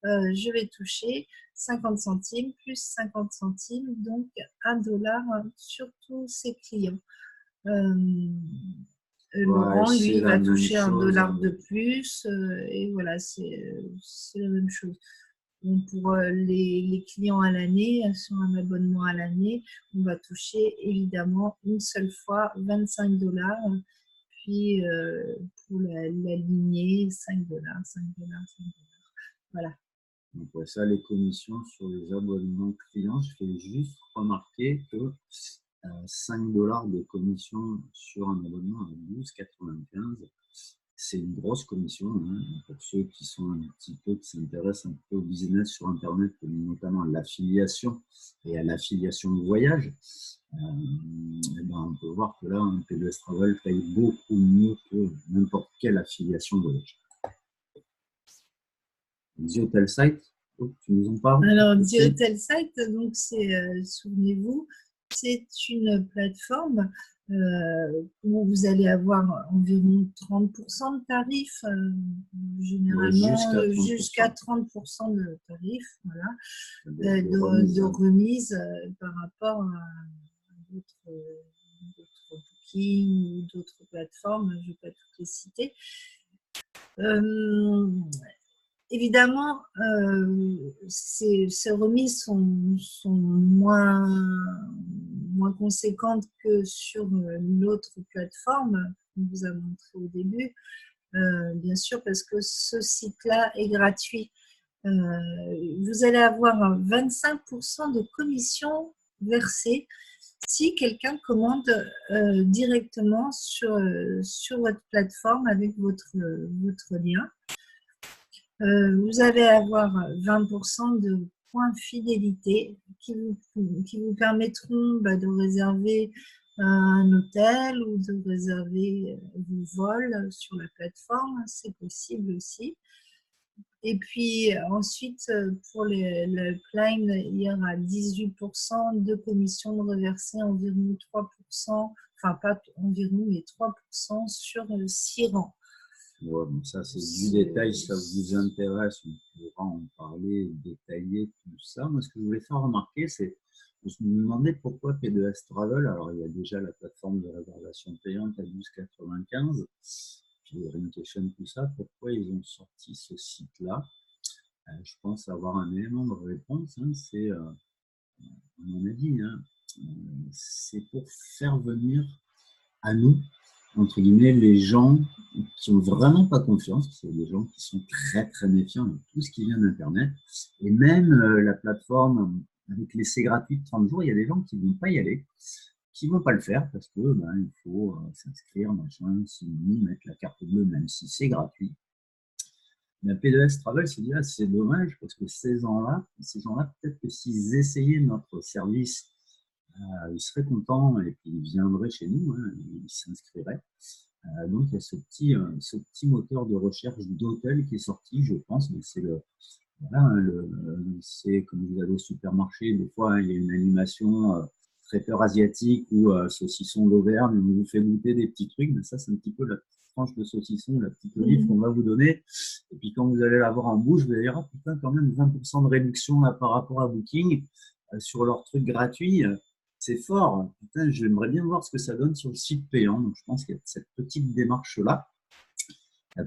B: je vais toucher 50 centimes plus 50 centimes, donc 1 $ sur tous ces clients. Laurent, lui, il va toucher 1 $ de plus, et voilà, c'est la même chose. Donc pour les clients à l'année, sur un abonnement à l'année, on va toucher évidemment une seule fois 25 $, puis pour la lignée, 5 $, 5 $, 5 $. Voilà.
A: Donc, ouais, ça, les commissions sur les abonnements clients, je fais juste remarquer que 5 $ de commission sur un abonnement à 12,95 $, c'est une grosse commission, hein, pour ceux qui sont un petit peu, qui s'intéressent un peu au business sur Internet, notamment à l'affiliation et à l'affiliation de voyage. On peut voir que là, un P2S Travel paye beaucoup mieux que n'importe quelle affiliation de voyage. The Hotel Site, tu nous en parles?
B: Alors, The Hotel Site, donc c'est, souvenez-vous, c'est une plateforme où vous allez avoir environ 30% de tarifs, généralement jusqu'à 30% de tarifs, voilà, de remise par rapport à d'autres bookings ou d'autres plateformes, je ne vais pas toutes les citer. Évidemment, ces remises sont moins conséquentes que sur l'autre plateforme qu'on vous a montré au début, bien sûr, parce que ce site-là est gratuit. Vous allez avoir 25% de commission versée si quelqu'un commande directement sur votre plateforme avec votre lien. Vous allez avoir 20% de points fidélité qui vous permettront de réserver un hôtel ou de réserver vos vols sur la plateforme, c'est possible aussi. Et puis ensuite, pour le Prime, il y aura 18% de commission de reverser, environ 3%, enfin pas environ, mais 3% sur 6 rangs.
A: Ouais, bon, ça c'est du détail, si ça vous intéresse, on pourra en parler, détailler tout ça. Moi, ce que je voulais faire remarquer, c'est que je me demandais pourquoi P2S Travel, alors il y a déjà la plateforme de réservation payante à 12,95, puis Orientation, tout ça, pourquoi ils ont sorti ce site-là? Je pense avoir un élément de réponse, hein, c'est, on en a dit, hein, c'est pour faire venir à nous, entre guillemets, les gens qui n'ont vraiment pas confiance, c'est des gens qui sont très très méfiants de tout ce qui vient d'Internet, et même la plateforme avec l'essai gratuit de 30 jours, il y a des gens qui ne vont pas y aller, qui ne vont pas le faire parce que il faut s'inscrire, machin, signer, mettre la carte bleue, même si c'est gratuit. La P2S Travel s'est dit, c'est dommage parce que ces gens-là, peut-être que s'ils essayaient notre service, ils seraient contents et puis ils viendraient chez nous, hein, ils s'inscriraient. Donc il y a ce petit moteur de recherche d'hôtel qui est sorti, je pense, mais c'est voilà, hein, c'est comme vous allez au supermarché, des fois hein, il y a une animation traiteur asiatique ou saucisson d'Auvergne, on vous fait goûter des petits trucs, mais ça c'est un petit peu la tranche de saucisson, la petite olive qu'on va vous donner. Et puis quand vous allez l'avoir en bouche, vous allez dire, ah, putain, quand même 20% de réduction là, par rapport à Booking sur leur truc gratuit. C'est fort. Putain, j'aimerais bien voir ce que ça donne sur le site payant. Donc, je pense qu'il y a cette petite démarche-là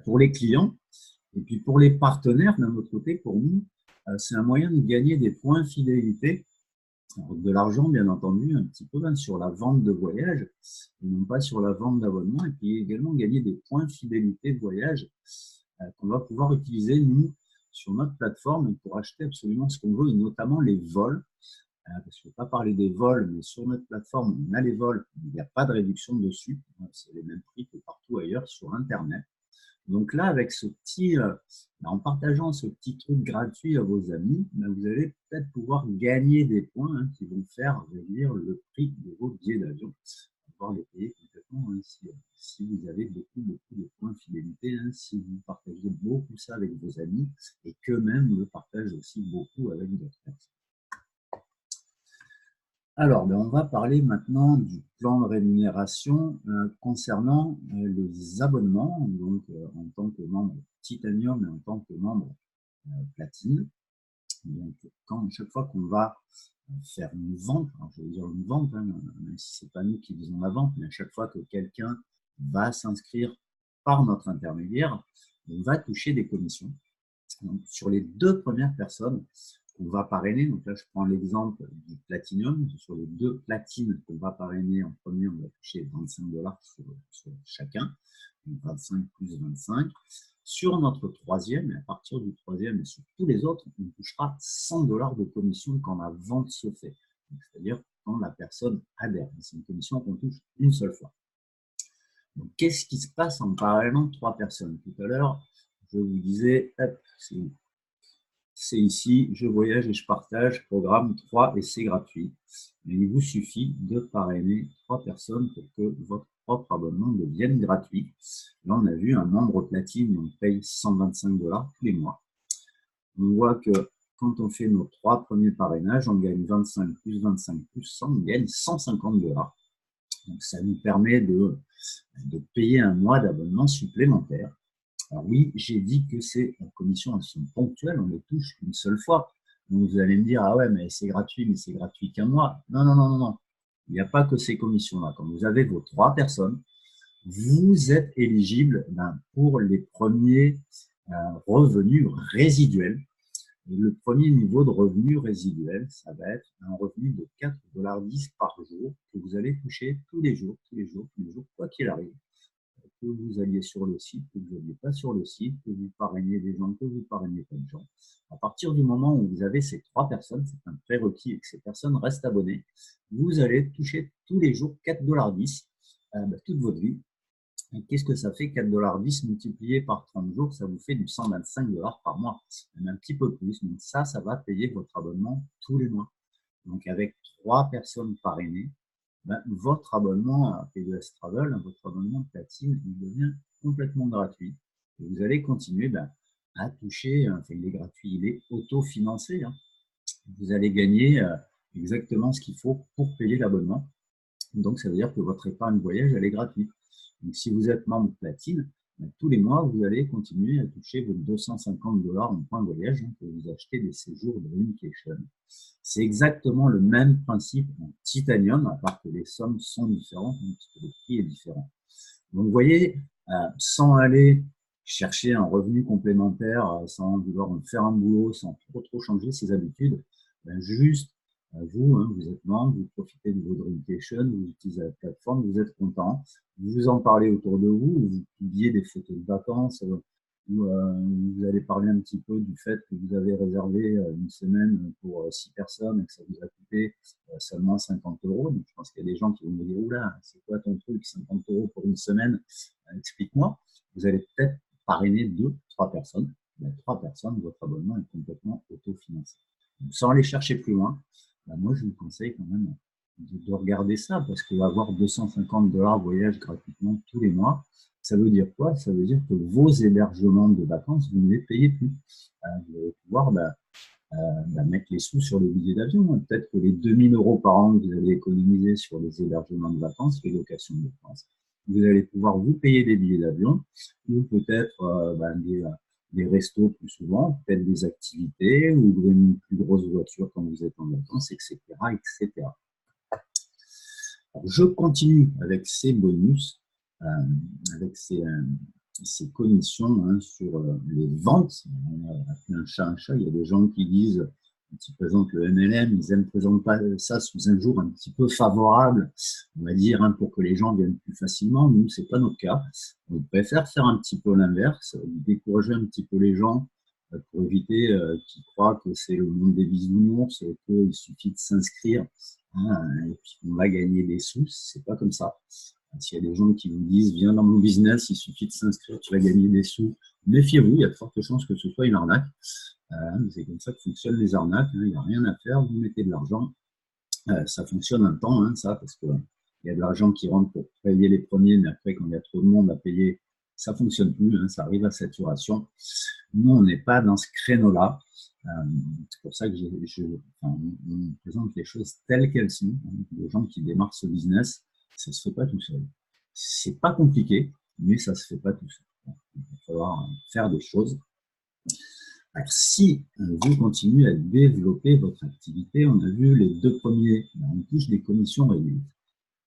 A: pour les clients. Et puis pour les partenaires, d'un autre côté, pour nous, c'est un moyen de gagner des points fidélité. Alors, de l'argent, bien entendu, un petit peu sur la vente de voyage, et non pas sur la vente d'abonnement. Et puis également gagner des points fidélité de voyage qu'on va pouvoir utiliser, nous, sur notre plateforme pour acheter absolument ce qu'on veut, et notamment les vols. Parce que je ne vais pas parler des vols, mais sur notre plateforme, on a les vols, il n'y a pas de réduction dessus. C'est les mêmes prix que partout ailleurs sur Internet. Donc là, avec ce petit, en partageant ce petit truc gratuit à vos amis, vous allez peut-être pouvoir gagner des points qui vont faire réduire le prix de vos billets d'avion. Pouvoir les payer complètement si vous avez beaucoup de points fidélité, si vous partagez beaucoup ça avec vos amis et qu'eux-mêmes le partagent aussi beaucoup avec d'autres personnes. Alors, on va parler maintenant du plan de rémunération concernant les abonnements, donc en tant que membre Titanium et en tant que membre Platine. Donc, chaque fois qu'on va faire une vente, alors je vais dire une vente, même si ce n'est pas nous qui faisons la vente, mais à chaque fois que quelqu'un va s'inscrire par notre intermédiaire, on va toucher des commissions. Donc, sur les 2 premières personnes qu'on va parrainer, donc là je prends l'exemple du Platinum, sur les 2 platines qu'on va parrainer en premier, on va toucher 25 $ sur chacun, donc 25 plus 25. Sur notre 3e, et à partir du 3e et sur tous les autres, on touchera 100 $ de commission quand la vente se fait, c'est-à-dire quand la personne adhère. C'est une commission qu'on touche une seule fois. Donc, qu'est-ce qui se passe en parrainant 3 personnes? Tout à l'heure, je vous disais, c'est ici, je voyage et je partage, programme 3 et c'est gratuit. Et il vous suffit de parrainer 3 personnes pour que votre propre abonnement devienne gratuit. Là, on a vu un membre platine, on paye 125 $ tous les mois. On voit que quand on fait nos 3 premiers parrainages, on gagne 25 plus 25 plus 100, on gagne 150 $. Donc, ça nous permet de payer un mois d'abonnement supplémentaire. Alors oui, j'ai dit que ces commissions, elles sont ponctuelles, on les touche une seule fois. Donc vous allez me dire, ah ouais, mais c'est gratuit qu'un mois. Non, non, non, non, non. Il n'y a pas que ces commissions-là. Quand vous avez vos 3 personnes, vous êtes éligible pour les premiers revenus résiduels. Et le premier niveau de revenu résiduel, ça va être un revenu de 4,10 $ par jour que vous allez toucher tous les jours, quoi qu'il arrive. Que vous alliez sur le site, que vous n'alliez pas sur le site, que vous parrainiez des gens, que vous ne parrainiez pas de gens. À partir du moment où vous avez ces 3 personnes, c'est un prérequis et que ces personnes restent abonnées, vous allez toucher tous les jours 4,10 $ toute votre vie. Qu'est-ce que ça fait 4,10 $ multiplié par 30 jours? Ça vous fait du 125 $ par mois, même un petit peu plus. Donc ça va payer votre abonnement tous les mois. Donc avec 3 personnes parrainées, votre abonnement à P2S Travel, votre abonnement platine, il devient complètement gratuit. Et vous allez continuer à toucher, enfin il est gratuit, il est autofinancé. Vous allez gagner exactement ce qu'il faut pour payer l'abonnement. Donc ça veut dire que votre épargne voyage, elle est gratuite. Donc si vous êtes membre platine, tous les mois, vous allez continuer à toucher vos 250 $ en points voyage pour vous acheter des séjours de Dreamcation. C'est exactement le même principe en Titanium, à part que les sommes sont différentes, puisque le prix est différent. Donc vous voyez, sans aller chercher un revenu complémentaire, sans vouloir faire un boulot, sans trop changer ses habitudes, juste vous êtes membre, vous profitez de vos Dreamcation, vous utilisez la plateforme, vous êtes content, vous en parlez autour de vous, vous publiez des photos de vacances, vous allez parler un petit peu du fait que vous avez réservé une semaine pour 6 personnes et que ça vous a coûté seulement 50 €. Donc, je pense qu'il y a des gens qui vont me dire, oula, c'est quoi ton truc, 50 € pour une semaine, explique-moi. Vous allez peut-être parrainer 2-3 personnes. 3 personnes, votre abonnement est complètement autofinancé. Donc, sans aller chercher plus loin, moi je vous conseille quand même de regarder ça, parce que avoir 250 $ voyage gratuitement tous les mois, ça veut dire quoi? Ça veut dire que vos hébergements de vacances, vous ne les payez plus. Vous allez pouvoir mettre les sous sur les billets d'avion. Peut-être que les 2000 € par an que vous allez économiser sur les hébergements de vacances, les locations de vacances, vous allez pouvoir vous payer des billets d'avion ou peut-être des restos plus souvent, peut-être des activités ou une plus grosse voiture quand vous êtes en vacances, etc., etc. Alors, je continue avec ces bonus, avec ces commissions sur les ventes. On a fait un chat, il y a des gens qui disent, quand ils présentent le MLM, ils aiment présenter ça sous un jour un petit peu favorable, on va dire, pour que les gens viennent plus facilement. Nous, c'est pas notre cas. On préfère faire un petit peu l'inverse, décourager un petit peu les gens pour éviter qu'ils croient que c'est le monde des bisounours, qu'il suffit de s'inscrire et puis on va gagner des sous. C'est pas comme ça. S'il y a des gens qui vous disent viens dans mon business, il suffit de s'inscrire, tu vas gagner des sous, méfiez-vous, il y a de fortes chances que ce soit une arnaque. C'est comme ça que fonctionnent les arnaques, il n'y a rien à faire, vous mettez de l'argent, ça fonctionne un temps, ça, parce qu'il y a de l'argent qui rentre pour payer les premiers, mais après, quand il y a trop de monde à payer, ça ne fonctionne plus, ça arrive à saturation. Nous, on n'est pas dans ce créneau-là. C'est pour ça que on présente les choses telles qu'elles sont. Les gens qui démarrent ce business, ça ne se fait pas tout seul. C'est pas compliqué, mais ça ne se fait pas tout seul. Il va falloir faire des choses. Alors, si vous continuez à développer votre activité, on a vu les deux premiers, on touche des commissions réduites.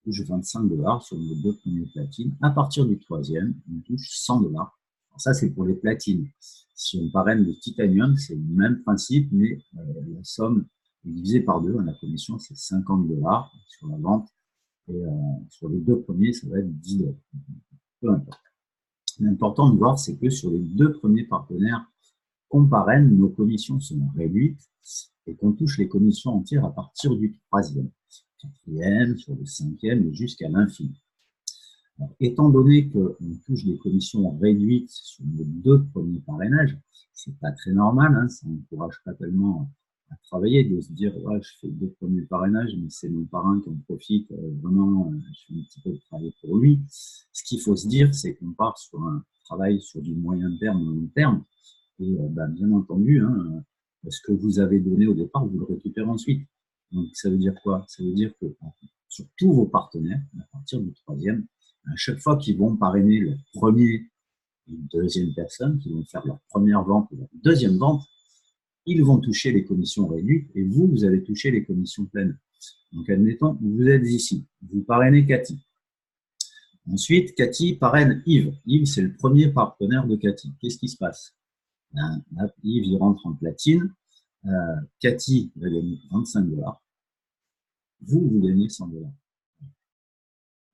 A: On touche 25 $ sur nos deux premiers platines. À partir du troisième, on touche 100 $. Alors ça, c'est pour les platines. Si on parraine le titanium, c'est le même principe, mais la somme est divisée par deux. La commission, c'est 50 $ sur la vente. Et sur les deux premiers, ça va être 10 $. Peu importe. L'important de voir, c'est que sur les deux premiers partenaires qu'on parraine, nos commissions sont réduites et qu'on touche les commissions entières à partir du troisième, quatrième, sur le cinquième et jusqu'à l'infini. Étant donné qu'on touche des commissions réduites sur nos deux premiers parrainages, c'est pas très normal, ça n'encourage pas tellement à travailler, de se dire ouais, je fais deux premiers parrainages, mais c'est mon parrain qui en profite, vraiment, je fais un petit peu de travail pour lui. Ce qu'il faut se dire, c'est qu'on part sur un travail sur du moyen terme, long terme, et bien entendu, ce que vous avez donné au départ, vous le récupérez ensuite. Donc, ça veut dire quoi? Ça veut dire que sur tous vos partenaires, à partir du troisième, à chaque fois qu'ils vont parrainer leur premier et deuxième personne, qui vont faire leur première vente ou leur deuxième vente, ils vont toucher les commissions réduites et vous allez toucher les commissions pleines. Donc, admettons, vous êtes ici, vous parrainez Cathy. Ensuite, Cathy parraine Yves. Yves, c'est le premier partenaire de Cathy. Qu'est-ce qui se passe? Yves, il rentre en platine. Cathy va gagner 25 $. Vous gagnez 100 $.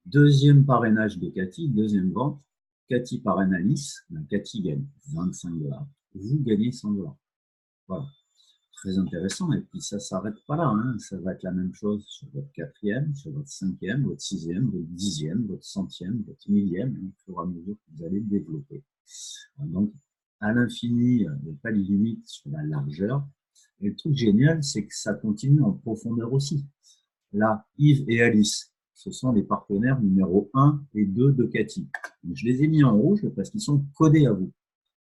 A: Deuxième parrainage de Cathy, deuxième vente. Cathy parraine Alice. Cathy gagne 25 $. Vous gagnez 100 $. Voilà. Très intéressant. Et puis, ça ne s'arrête pas là. Ça va être la même chose sur votre quatrième, sur votre cinquième, votre sixième, votre dixième, votre centième, votre millième, au fur et à mesure que vous allez développer. Donc, à l'infini, il n'y a pas de limite sur la largeur. Et le truc génial, c'est que ça continue en profondeur aussi. Là, Yves et Alice, ce sont les partenaires numéro 1 et 2 de Cathy. Donc, je les ai mis en rouge parce qu'ils sont codés à vous.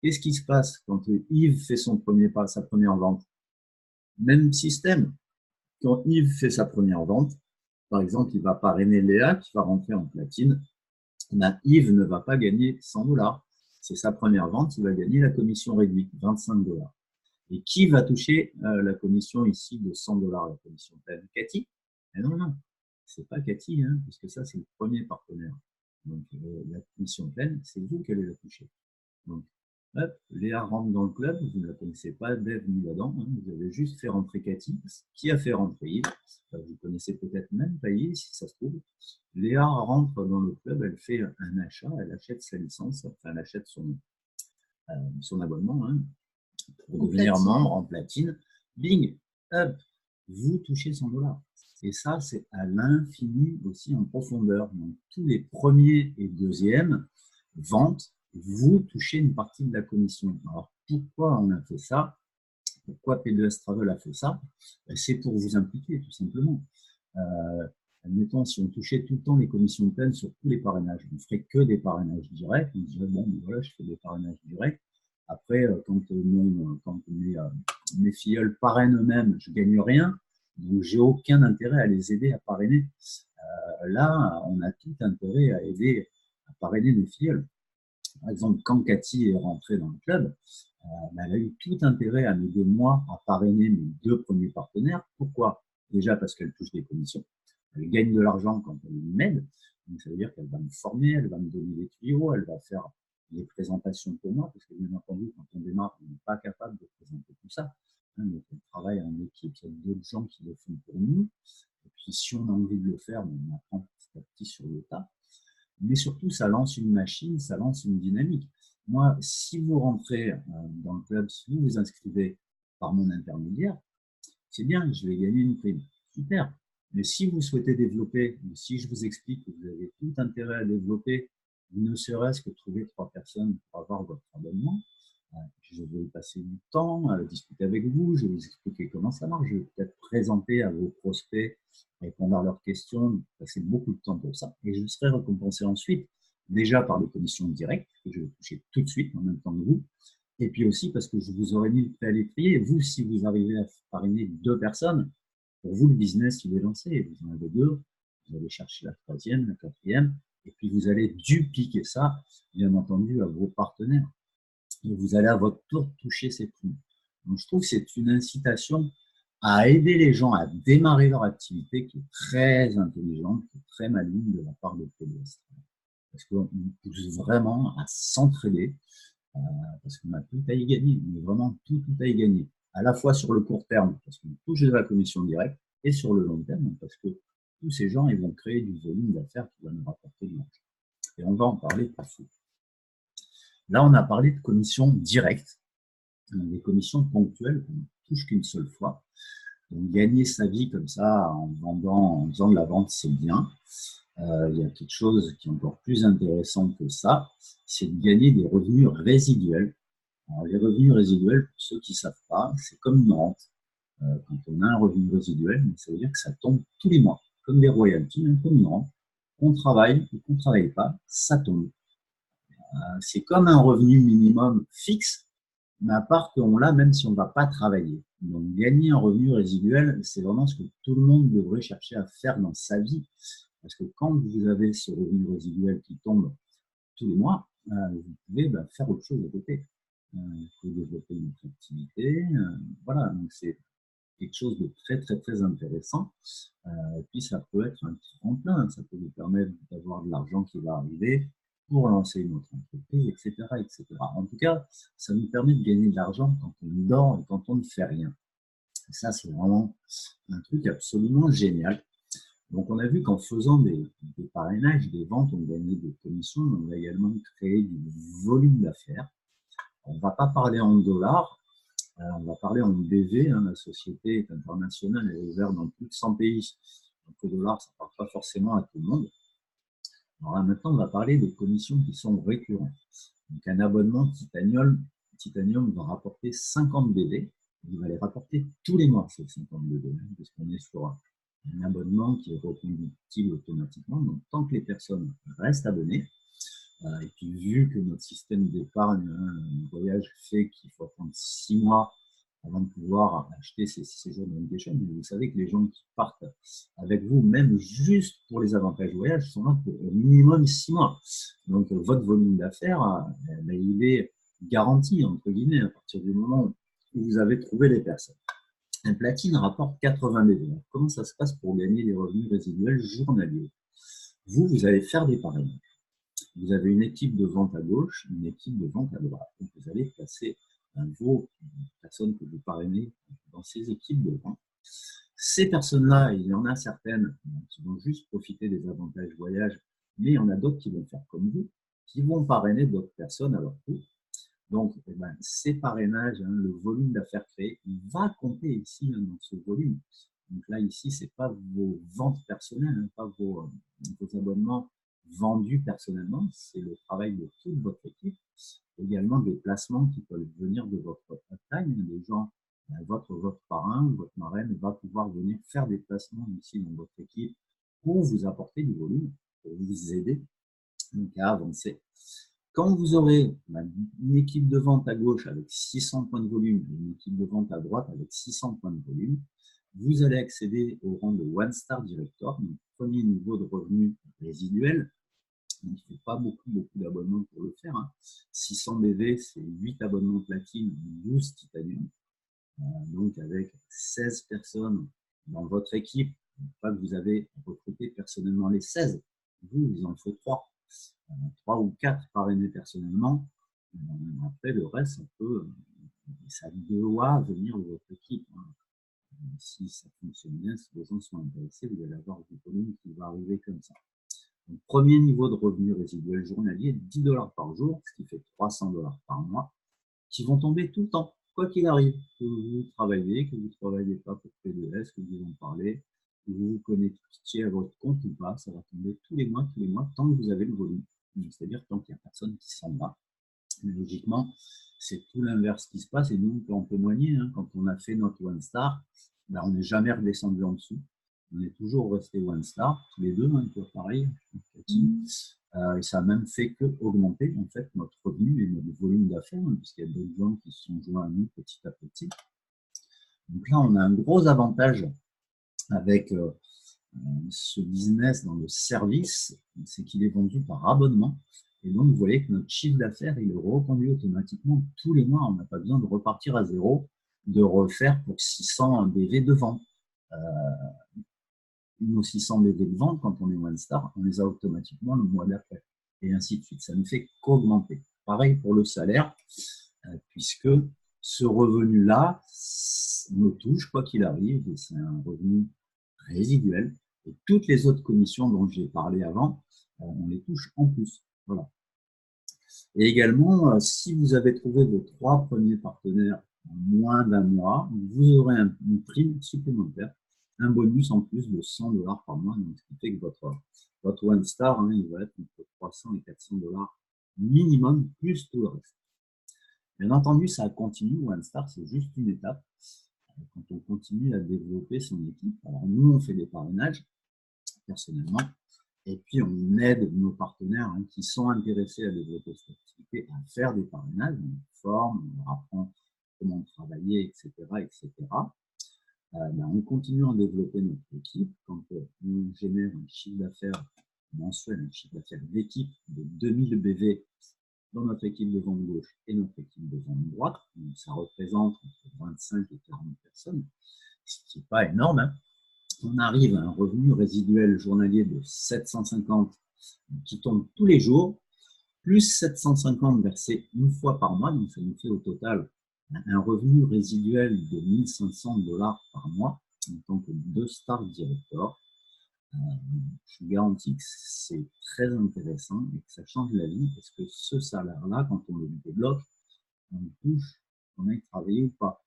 A: Qu'est-ce qui se passe quand Yves fait sa première vente? Même système. Quand Yves fait sa première vente, par exemple, il va parrainer Léa qui va rentrer en platine. Yves ne va pas gagner 100 $. C'est sa première vente, il va gagner la commission réduite, 25 $. Et qui va toucher la commission ici de 100 $, la commission pleine? Cathy? Non, c'est pas Cathy, puisque ça, c'est le premier partenaire. Donc, la commission pleine, c'est vous qui allez la toucher. Donc, hop, Léa rentre dans le club, vous ne la connaissez pas, Dave ni là-dedans, vous avez juste fait rentrer Cathy. Qui a fait rentrer Yves? Vous connaissez peut-être même pas Yves, si ça se trouve. Léa rentre dans le club, elle fait un achat, elle achète sa licence, enfin, elle achète son abonnement pour devenir membre en platine. Bing, hop, vous touchez 100 $. Et ça, c'est à l'infini aussi en profondeur. Donc, tous les premiers et deuxièmes ventes, vous touchez une partie de la commission. Alors, pourquoi on a fait ça? Pourquoi P2S Travel a fait ça? C'est pour vous impliquer, tout simplement. Admettons, si on touchait tout le temps les commissions pleines sur tous les parrainages, on ne ferait que des parrainages directs, on dirait, bon, voilà, je fais des parrainages directs. Après, quand mes filleuls parrainent eux-mêmes, je ne gagne rien, donc j'ai aucun intérêt à les aider à parrainer. Là, on a tout intérêt à aider à parrainer nos filleuls. Par exemple, quand Cathy est rentrée dans le club, elle a eu tout intérêt à m'aider moi à parrainer mes deux premiers partenaires. Pourquoi? Déjà parce qu'elle touche des commissions. Elle gagne de l'argent quand elle m'aide. Donc ça veut dire qu'elle va me former, elle va me donner des tuyaux, elle va faire des présentations pour moi, parce que bien entendu, quand on démarre, on n'est pas capable de présenter tout ça. Donc on travaille en équipe, il y a d'autres gens qui le font pour nous. Et puis si on a envie de le faire, on apprend petit à petit sur le tas. Mais surtout, ça lance une machine, ça lance une dynamique. Moi, si vous rentrez dans le club, si vous vous inscrivez par mon intermédiaire, c'est bien, je vais gagner une prime. Super. Mais si vous souhaitez développer, ou si je vous explique que vous avez tout intérêt à développer, ne serait-ce que trouver 3 personnes pour avoir votre abonnement, je vais passer du temps à discuter avec vous, je vais vous expliquer comment ça marche, je vais peut-être présenter à vos prospects, répondre à leurs questions, passer beaucoup de temps pour ça. Et je serai récompensé ensuite, déjà par des commissions directes, que je vais toucher tout de suite en même temps que vous, et puis aussi parce que je vous aurais mis le pied à l'étrier. Vous, si vous arrivez à parrainer 2 personnes, pour vous, le business, il est lancé. Vous en avez 2, vous allez chercher la 3e, la 4e, et puis vous allez dupliquer ça, bien entendu, à vos partenaires. Et vous allez à votre tour toucher ces primes. Donc, je trouve que c'est une incitation à aider les gens à démarrer leur activité qui est très intelligente, qui est très maligne de la part de PDS. Parce qu'on pousse vraiment à s'entraider, parce qu'on a tout à y gagner, mais vraiment tout à y gagner. À la fois sur le court terme, parce qu'on touche de la commission directe, et sur le long terme, parce que tous ces gens, ils vont créer du volume d'affaires qui va nous rapporter de l'argent. Et on va en parler plus fou. Là, on a parlé de commissions directes, des commissions ponctuelles qu'on ne touche qu'une seule fois. Donc, gagner sa vie comme ça en vendant, en faisant de la vente, c'est bien. Il y a quelque chose qui est encore plus intéressant que ça, c'est de gagner des revenus résiduels. Alors, les revenus résiduels, pour ceux qui ne savent pas, c'est comme une rente. Quand on a un revenu résiduel, ça veut dire que ça tombe tous les mois, comme des royalties, comme une rente. Qu'on travaille ou qu'on ne travaille pas, ça tombe. C'est comme un revenu minimum fixe, mais à part qu'on l'a même si on ne va pas travailler. Donc, gagner un revenu résiduel, c'est vraiment ce que tout le monde devrait chercher à faire dans sa vie. Parce que quand vous avez ce revenu résiduel qui tombe tous les mois, vous pouvez faire autre chose à côté. Il faut développer une autre activité. Voilà, donc c'est quelque chose de très intéressant. Et puis, ça peut être un tremplin. Ça peut vous permettre d'avoir de l'argent qui va arriver pour lancer une autre entreprise, etc., etc. En tout cas, ça nous permet de gagner de l'argent quand on dort et quand on ne fait rien. Et ça, c'est vraiment un truc absolument génial. Donc, on a vu qu'en faisant des parrainages, des ventes, on gagnait des commissions, mais on a également créé du volume d'affaires. On ne va pas parler en dollars, on va parler en BV. La société est internationale, elle est ouverte dans plus de 100 pays. Donc, le dollar, ça ne parle pas forcément à tout le monde. Alors là, maintenant, on va parler des commissions qui sont récurrentes. Donc, un abonnement Titanium va rapporter 50 BV. Il va les rapporter tous les mois, ces 50 BV, parce qu'on est sur un abonnement qui est reconductible automatiquement. Donc, tant que les personnes restent abonnées, et puis vu que notre système d'épargne, un voyage fait qu'il faut attendre 6 mois avant de pouvoir acheter ces séjours de navigation, vous savez que les gens qui partent avec vous, même juste pour les avantages voyage, sont là pour au minimum 6 mois. Donc, votre volume d'affaires, il est garanti, entre guillemets, à partir du moment où vous avez trouvé les personnes. Un platine rapporte 80 BV. Comment ça se passe pour gagner les revenus résiduels journaliers? Vous allez faire des parrainages. Vous avez une équipe de vente à gauche, une équipe de vente à droite. Donc, vous allez placer vos personnes que vous parrainez dans ces équipes de vente. Ces personnes-là, il y en a certaines qui vont juste profiter des avantages voyage, mais il y en a d'autres qui vont faire comme vous, qui vont parrainer d'autres personnes à leur tour. Donc, ces parrainages, le volume d'affaires créées, il va compter ici dans ce volume. Donc là, ici, ce n'est pas vos ventes personnelles, pas vos abonnements vendus personnellement, c'est le travail de toute votre équipe. Également des placements qui peuvent venir de votre taille. Des gens, votre parrain ou votre marraine va pouvoir venir faire des placements ici dans votre équipe pour vous apporter du volume, pour vous aider donc, à avancer. Quand vous aurez une équipe de vente à gauche avec 600 points de volume, une équipe de vente à droite avec 600 points de volume, vous allez accéder au rang de One Star Director, donc premier niveau de revenu résiduel. Il ne faut pas beaucoup d'abonnements pour le faire. 600 BV, c'est 8 abonnements platine, 12 titanium. Donc avec 16 personnes dans votre équipe, pas que vous avez recruté personnellement les 16, vous, il en faut 3. 3 ou 4 parrainés personnellement. Après, le reste, ça doit venir de votre équipe. Si ça fonctionne bien, si les gens sont intéressés, vous allez avoir du volume qui va arriver comme ça. Donc, premier niveau de revenu résiduel journalier, 10 $ par jour, ce qui fait 300 $ par mois, qui vont tomber tout le temps, quoi qu'il arrive, que vous travaillez, que vous ne travaillez pas pour P2S, que vous en parlez, que vous vous connectiez à votre compte ou pas, ça va tomber tous les mois, tant que vous avez le volume. C'est-à-dire tant qu'il n'y a personne qui s'en va. Mais logiquement, c'est tout l'inverse qui se passe et nous, on peut en témoigner. Hein, quand on a fait notre One Star, ben, on n'est jamais redescendu en dessous. On est toujours resté One Star, tous les deux, hein, un peu pareil. Et ça a même fait que augmenter en fait notre revenu et notre volume d'affaires, hein, puisqu'il y a d'autres gens qui se sont joints à nous petit à petit. Donc là, on a un gros avantage avec ce business dans le service, c'est qu'il est vendu par abonnement. Et donc, vous voyez que notre chiffre d'affaires, il est reconduit automatiquement tous les mois. On n'a pas besoin de repartir à zéro, de refaire pour 600 BV de vente. Nos 600 BV de vente, quand on est One Star, on les a automatiquement le mois d'après. Et ainsi de suite. Ça ne fait qu'augmenter. Pareil pour le salaire, puisque ce revenu-là nous touche, quoi qu'il arrive, et c'est un revenu résiduel. Et toutes les autres commissions dont j'ai parlé avant, on les touche en plus. Voilà. Et également, si vous avez trouvé vos 3 premiers partenaires en moins d'un mois, vous aurez une prime supplémentaire, un bonus en plus de 100 $ par mois, donc ce qui fait que votre One Star, hein, il va être entre 300 et 400 $ minimum, plus tout le reste. Bien entendu, ça continue. One Star, c'est juste une étape. Quand on continue à développer son équipe, alors nous, on fait des parrainages, personnellement, et puis on aide nos partenaires hein, qui sont intéressés à développer cette activité à faire des parrainages, on forme, on leur apprend comment travailler, etc. etc. On continue à développer notre équipe. Quand on génère un chiffre d'affaires mensuel, un chiffre d'affaires d'équipe de 2000 BV dans notre équipe de vente gauche et notre équipe de vente droite, donc ça représente entre 25 et 40 personnes, ce qui n'est pas énorme. Hein. On arrive à un revenu résiduel journalier de 750 qui tombe tous les jours, plus 750 versés une fois par mois, donc ça nous fait au total un revenu résiduel de 1500 $ par mois en tant que 2 Star Director. Je vous garantis que c'est très intéressant et que ça change la vie parce que ce salaire-là, quand on le débloque, on le touche, qu'on aille travailler ou pas.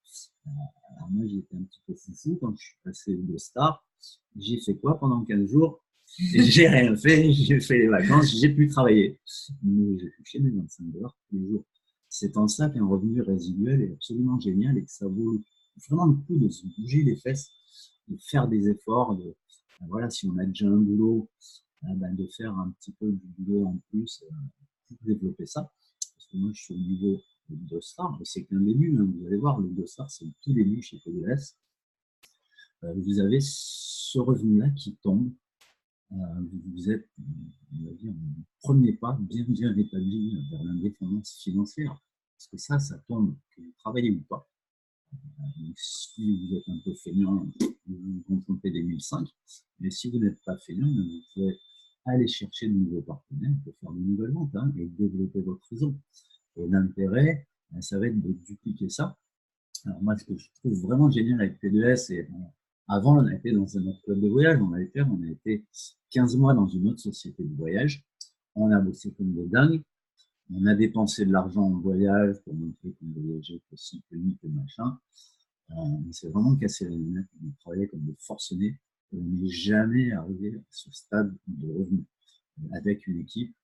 A: Alors moi, j'étais un petit peu foufou quand je suis passé de Star. J'ai fait quoi pendant 15 jours? J'ai rien fait, j'ai fait les vacances, j'ai pu travailler. Mais j'ai touché mes 25 $ tous les jours. C'est en ça qu'un revenu résiduel est absolument génial et que ça vaut vraiment le coup de se bouger les fesses, de faire des efforts, voilà, si on a déjà un boulot, de faire un petit peu du boulot en plus pour développer ça. Parce que moi, je suis au niveau de 2 stars, et c'est qu'un début. Hein, vous allez voir, le 2 stars, c'est le tout début chez PDS. Vous avez ce revenu-là qui tombe. Vous êtes, on va dire, un premier pas bien rétabli vers l'indépendance financière. Parce que ça tombe, que vous travaillez ou pas. Si vous êtes un peu feignant, vous vous contentez des 1005. Mais si vous n'êtes pas feignant, vous pouvez aller chercher de nouveaux partenaires pour faire de nouvelles ventes hein, et développer votre réseau. Et l'intérêt, ça va être de dupliquer ça. Alors moi, ce que je trouve vraiment génial avec P2S, et avant, on a été dans un autre club de voyage, on a été 15 mois dans une autre société de voyage. On a bossé comme des dingues. On a dépensé de l'argent en voyage pour montrer qu'on voyageait que si, que ni, que machin. On s'est vraiment cassé la lunette, on a travaillé comme des forcenés. Et on n'est jamais arrivé à ce stade de revenu avec une équipe,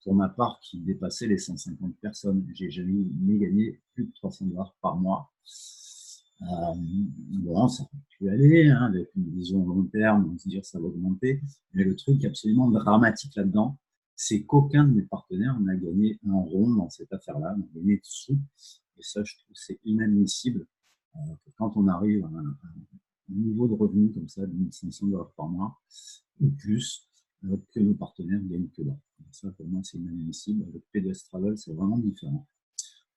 A: pour ma part, qui dépassait les 150 personnes. J'ai jamais gagné plus de 300 $ par mois. Bon, ça peut pu aller, hein, avec une vision long terme, on se dire ça va augmenter. Mais le truc absolument dramatique là-dedans, c'est qu'aucun de mes partenaires n'a gagné un rond dans cette affaire-là, n'a gagné de sous. Et ça, je trouve c'est inadmissible que quand on arrive à un niveau de revenu comme ça, de 1500 $ par mois, ou plus, que nos partenaires gagnent que là. Ça, pour moi, c'est inadmissible. Avec PDS Travel, c'est vraiment différent.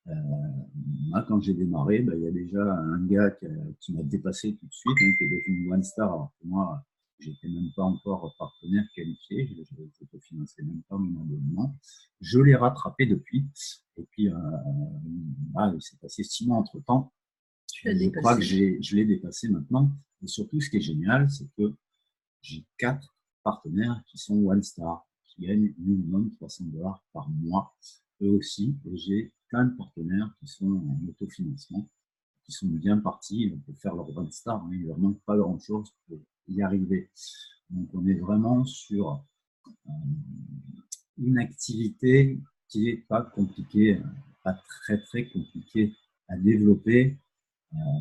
A: Moi, quand j'ai démarré, il y a déjà un gars qui m'a dépassé tout de suite, hein, qui est devenu One Star. Alors que moi, j'étais même pas encore partenaire qualifié, je ne finançais même pas mon abonnement. Je l'ai rattrapé depuis. Et puis, il s'est passé 6 mois entre temps. Je crois que je l'ai dépassé maintenant. Et surtout, ce qui est génial, c'est que j'ai 4 partenaires qui sont One Star. qui gagnent minimum 300 $ par mois, eux aussi. Et j'ai plein de partenaires qui sont en autofinancement, qui sont bien partis pour faire leur 20 stars. Il ne leur manque pas grand-chose pour y arriver. Donc, on est vraiment sur une activité qui n'est pas compliquée, pas très compliquée à développer,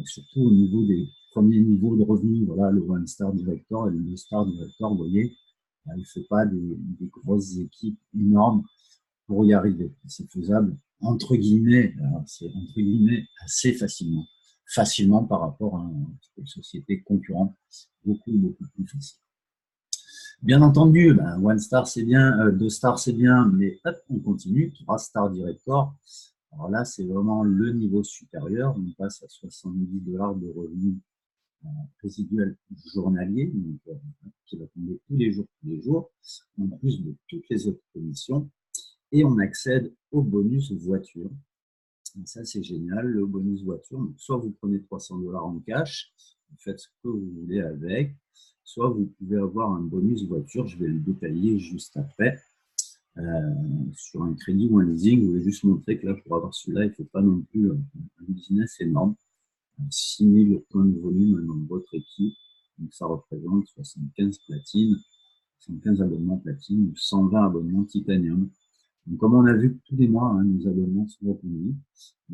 A: surtout au niveau des premiers niveaux de revenus. Voilà, le One Star Director et le 2 Star Director, vous voyez, il ne faut pas des grosses équipes énormes pour y arriver. C'est faisable, entre guillemets, c'est entre guillemets assez facilement par rapport à une société concurrente, beaucoup plus facile. Bien entendu, One Star c'est bien, 2 stars c'est bien, mais hop, on continue, 3 Star Director. Alors là, c'est vraiment le niveau supérieur. On passe à 70 $ de revenus résiduels journaliers, donc, qui va tomber tous les jours, en plus de toutes les autres commissions. Et on accède au bonus voiture. Et ça, c'est génial, le bonus voiture. Donc, soit vous prenez 300 $ en cash, vous faites ce que vous voulez avec, soit vous pouvez avoir un bonus voiture, je vais le détailler juste après, sur un crédit ou un leasing. Je vais juste montrer que là, pour avoir celui-là, il ne faut pas non plus un business énorme. 6 000 points de volume dans votre équipe, donc ça représente 75 platines, 75 abonnements platine ou 120 abonnements titanium. Donc, comme on a vu que tous les mois, nos abonnements sont reconduits,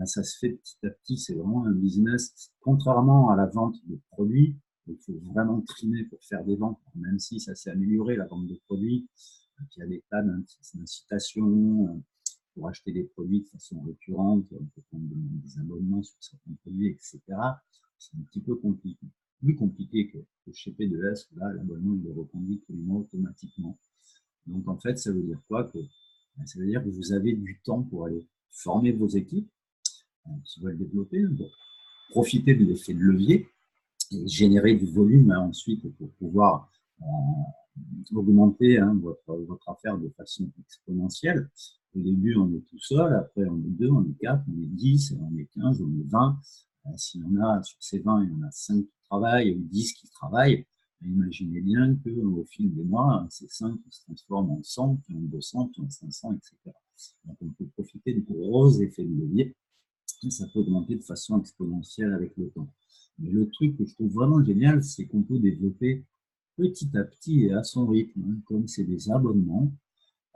A: ça se fait petit à petit. C'est vraiment un business, contrairement à la vente de produits, il faut vraiment trimer pour faire des ventes, même si ça s'est amélioré, la vente de produits. Il y a des tas d'incitations pour acheter des produits de façon récurrente, on peut prendre des abonnements sur certains produits, etc. C'est un petit peu compliqué. Plus compliqué que chez P2S, là, l'abonnement il est reconduit tous les mois automatiquement. Donc, en fait, ça veut dire quoi? Ça veut dire que vous avez du temps pour aller former vos équipes qui veulent développer, pour profiter de l'effet de levier et générer du volume ensuite pour pouvoir augmenter votre affaire de façon exponentielle. Au début, on est tout seul, après on est 2, on est 4, on est 10, on est 15, on est 20. S'il y en a, sur ces 20, il y en a 5 qui travaillent ou 10 qui travaillent, imaginez bien qu'au fil des mois, ces 5 se transforment en 100, puis en 200, puis en 500, etc. Donc on peut profiter de gros effets de levier et ça peut augmenter de façon exponentielle avec le temps. Mais le truc que je trouve vraiment génial, c'est qu'on peut développer petit à petit et à son rythme, comme c'est des abonnements.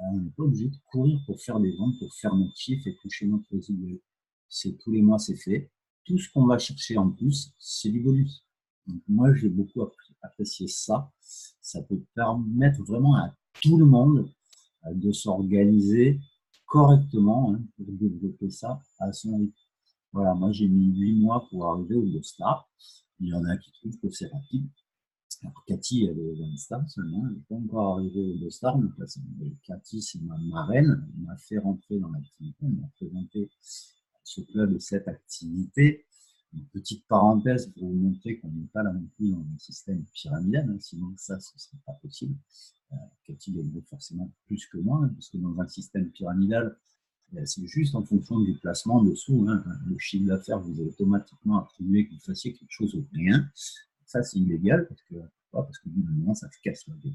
A: On n'est pas obligé de courir pour faire des ventes, pour faire notre chiffre et toucher notre résidu. C'est tous les mois, c'est fait. Tout ce qu'on va chercher en plus, c'est du bonus. Donc moi, j'ai beaucoup apprécié ça. Ça peut permettre vraiment à tout le monde de s'organiser correctement pour développer ça à son rythme. Voilà, moi j'ai mis 8 mois pour arriver au 2 stars. Il y en a qui trouvent que c'est rapide. Alors, Cathy, elle est 20 stars seulement, elle n'est pas encore arrivée aux 2 stars. Donc, Cathy, c'est ma marraine. Elle m'a fait rentrer dans l'activité, elle m'a présenté ce club et cette activité. Une petite parenthèse pour vous montrer qu'on n'est pas là non plus dans un système pyramidal, sinon ça, ce ne serait pas possible. Cathy gagnerait forcément plus que moi, parce que dans un système pyramidal, c'est juste en fonction du placement dessous. Le chiffre d'affaires vous est automatiquement attribué que vous fassiez quelque chose ou rien. Ça, c'est illégal parce que du moment, ça se casse la gueule.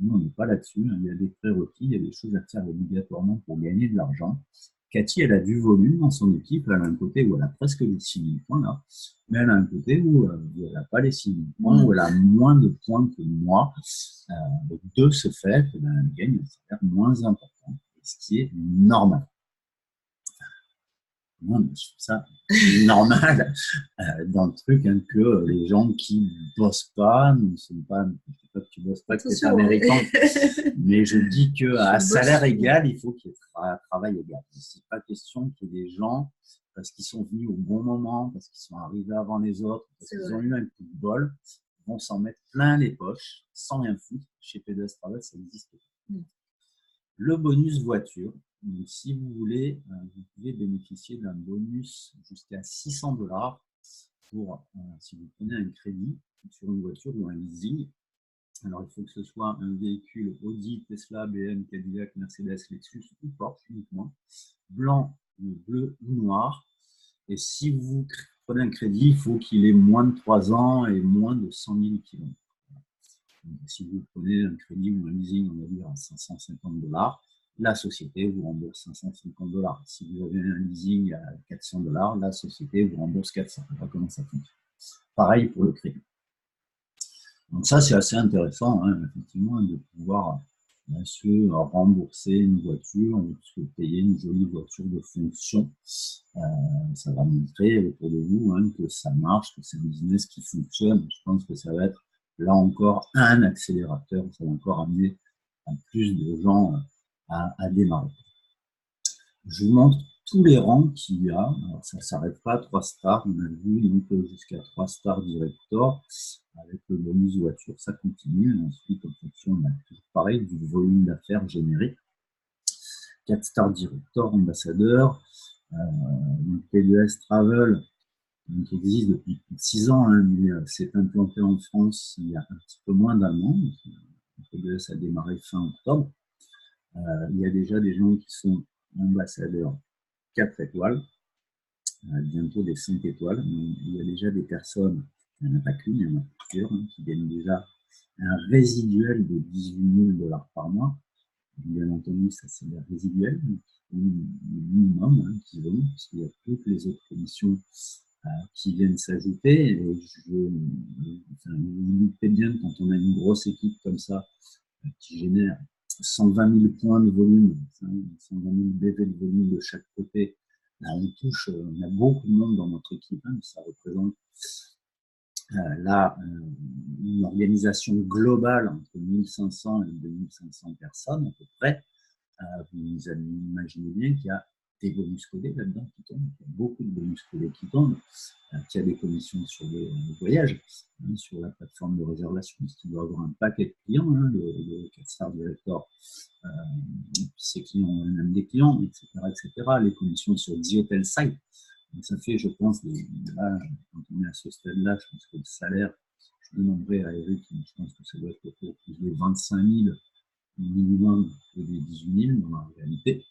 A: Nous, on n'est pas là-dessus. Il y a des prérequis, il y a des choses à faire obligatoirement pour gagner de l'argent. Cathy, elle a du volume dans son équipe. Elle a un côté où elle a presque les 6 000 points là, mais elle a un côté où elle n'a pas les 6 000 points, où elle a moins de points que moi. De ce fait, elle gagne un salaire moins important, ce qui est normal. Moi, je trouve ça normal dans le truc que les gens qui ne bossent pas ne sont pas. Je ne sais pas que tu ne bosses pas, que tu es américain, mais je dis qu'à salaire égal, il faut qu'il y ait travail égal. Ce n'est pas question qu'il y ait des gens, parce qu'ils sont venus au bon moment, parce qu'ils sont arrivés avant les autres, parce qu'ils ont eu un coup de bol, vont s'en mettre plein les poches sans rien foutre. Chez P2S Travel, ça n'existe pas. Le bonus voiture. Donc, si vous voulez, vous pouvez bénéficier d'un bonus jusqu'à 600 $ pour, si vous prenez un crédit sur une voiture ou un leasing. Alors, il faut que ce soit un véhicule Audi, Tesla, BM, Cadillac, Mercedes, Lexus ou Porsche uniquement, blanc, bleu ou noir. Et si vous prenez un crédit, il faut qu'il ait moins de 3 ans et moins de 100 000 km. Donc, si vous prenez un crédit ou un leasing, on va dire à 550 $, la société vous rembourse 550 $. Si vous avez un leasing à 400 $, la société vous rembourse 400. Voilà comment ça fonctionne. Pareil pour le crédit. Donc ça, c'est assez intéressant, hein, effectivement, de pouvoir se rembourser une voiture, se payer une jolie voiture de fonction. Ça va montrer autour de vous hein, que ça marche, que c'est un business qui fonctionne. Je pense que ça va être, là encore, un accélérateur. Ça va encore amener plus de gens à démarrer. Je vous montre tous les rangs qu'il y a. Alors, ça ne s'arrête pas à 3 stars. On a vu donc jusqu'à 3 stars director. Avec le bonus voiture, ça continue. Ensuite, en fonction, on a toujours pareil du volume d'affaires généré. 4 stars director, ambassadeur. Donc P2S Travel, qui existe depuis plus de 6 ans, hein, mais c'est implanté en France il y a un petit peu moins d'un an. P2S a démarré fin octobre. Il y a déjà des gens qui sont ambassadeurs 4 étoiles, bientôt des 5 étoiles. Il y a déjà des personnes, il n'y en a pas qu'une, il y en a plusieurs, hein, qui gagnent déjà un résiduel de 18 000 $ par mois. Bien entendu, ça c'est le résiduel, le minimum hein, qui vont, parce qu'il y a toutes les autres commissions qui viennent s'ajouter. Et vous vous doutez bien que quand on a une grosse équipe comme ça, qui génère 120 000 points de volume, 120 000 BV de volume de chaque côté, on touche, on a beaucoup de monde dans notre équipe, hein, ça représente là une organisation globale entre 1500 et 2500 personnes à peu près. Vous imaginez bien qu'il y a des bonus codés là-dedans qui tombent, il y a beaucoup de bonus codés qui tombent, qu'il y a des commissions sur les voyages, hein, sur la plateforme de réservation, parce qu'il doit avoir un paquet de clients, hein, le 4 Star Director, ses clients ont même des clients, etc., etc. Les commissions sur 10 hôtels site. Donc ça fait, je pense, là, quand on est à ce stade-là, je pense que le salaire, je demanderai à Eric, je pense que ça doit être autour de 25 000 minimum que des 18 000 dans la réalité.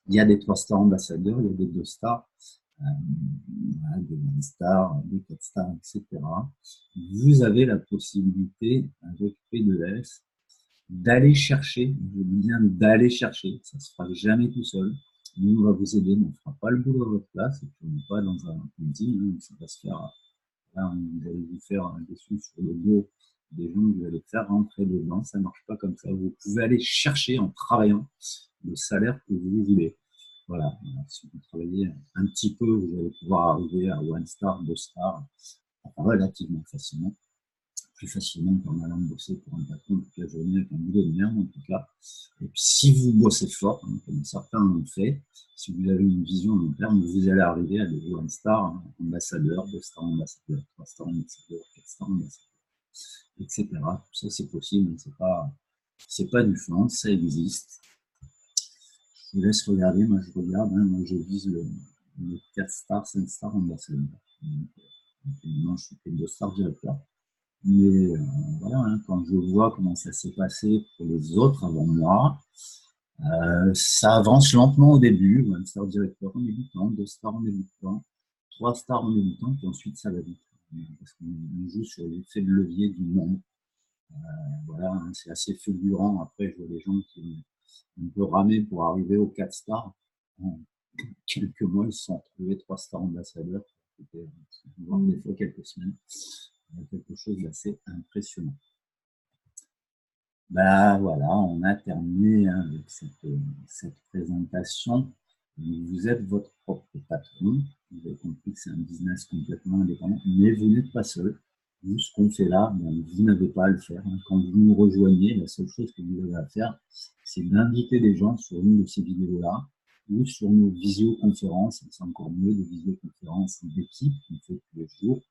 A: Il y a des 3 stars ambassadeurs, il y a des 2 stars, des 1 stars, des 4 stars, etc. Vous avez la possibilité, avec P2S, d'aller chercher, je dis bien d'aller chercher, ça ne se fera jamais tout seul. Nous, on va vous aider, mais on ne fera pas le boulot à votre place, et puis on n'est pas dans un meeting, hein, ça va se faire, là, vous allez vous faire un dessus sur le dos des gens, vous allez faire rentrer dedans, ça ne marche pas comme ça. Vous pouvez aller chercher en travaillant le salaire que vous voulez. Voilà, si vous travaillez un petit peu, vous allez pouvoir arriver à 1 star, 2 stars, relativement facilement. Plus facilement qu'en allant bosser pour un patron toute la journée avec un boulot de merde en tout cas. Et puis si vous bossez fort, hein, comme certains l'ont fait, si vous avez une vision long terme, vous allez arriver à des 1 star, hein, ambassadeur, 2 stars ambassadeur, 3 stars ambassadeur, 4 stars ambassadeur, etc. Tout ça c'est possible, c'est pas du flan, ça existe. Je vous laisse regarder, moi je regarde, hein, moi je vise le 4 stars, 5 stars ambassadeur. Maintenant je suis que 2 stars directeur. Mais voilà, hein, quand je vois comment ça s'est passé pour les autres avant moi, ça avance lentement au début. 1 star directeur en débutant, 2 stars en débutant, 3 stars en débutant, puis ensuite ça va vite. Parce qu'on joue sur l'effet de levier du nombre. Voilà, hein, c'est assez fulgurant. Après, je vois des gens qui ont un peu ramé pour arriver aux 4 stars. En quelques mois, ils se sont retrouvés 3 stars ambassadeurs. C'était voire des fois quelques semaines. Quelque chose d'assez impressionnant. Ben voilà, on a terminé hein, avec cette présentation. Vous êtes votre propre patron. Vous avez compris que c'est un business complètement indépendant, mais vous n'êtes pas seul. Nous, ce qu'on fait là, ben, vous n'avez pas à le faire. Quand vous nous rejoignez, la seule chose que vous avez à faire, c'est d'inviter des gens sur une de ces vidéos-là ou sur nos visioconférences. C'est encore mieux, des visioconférences d'équipe qu'on fait tous les jours,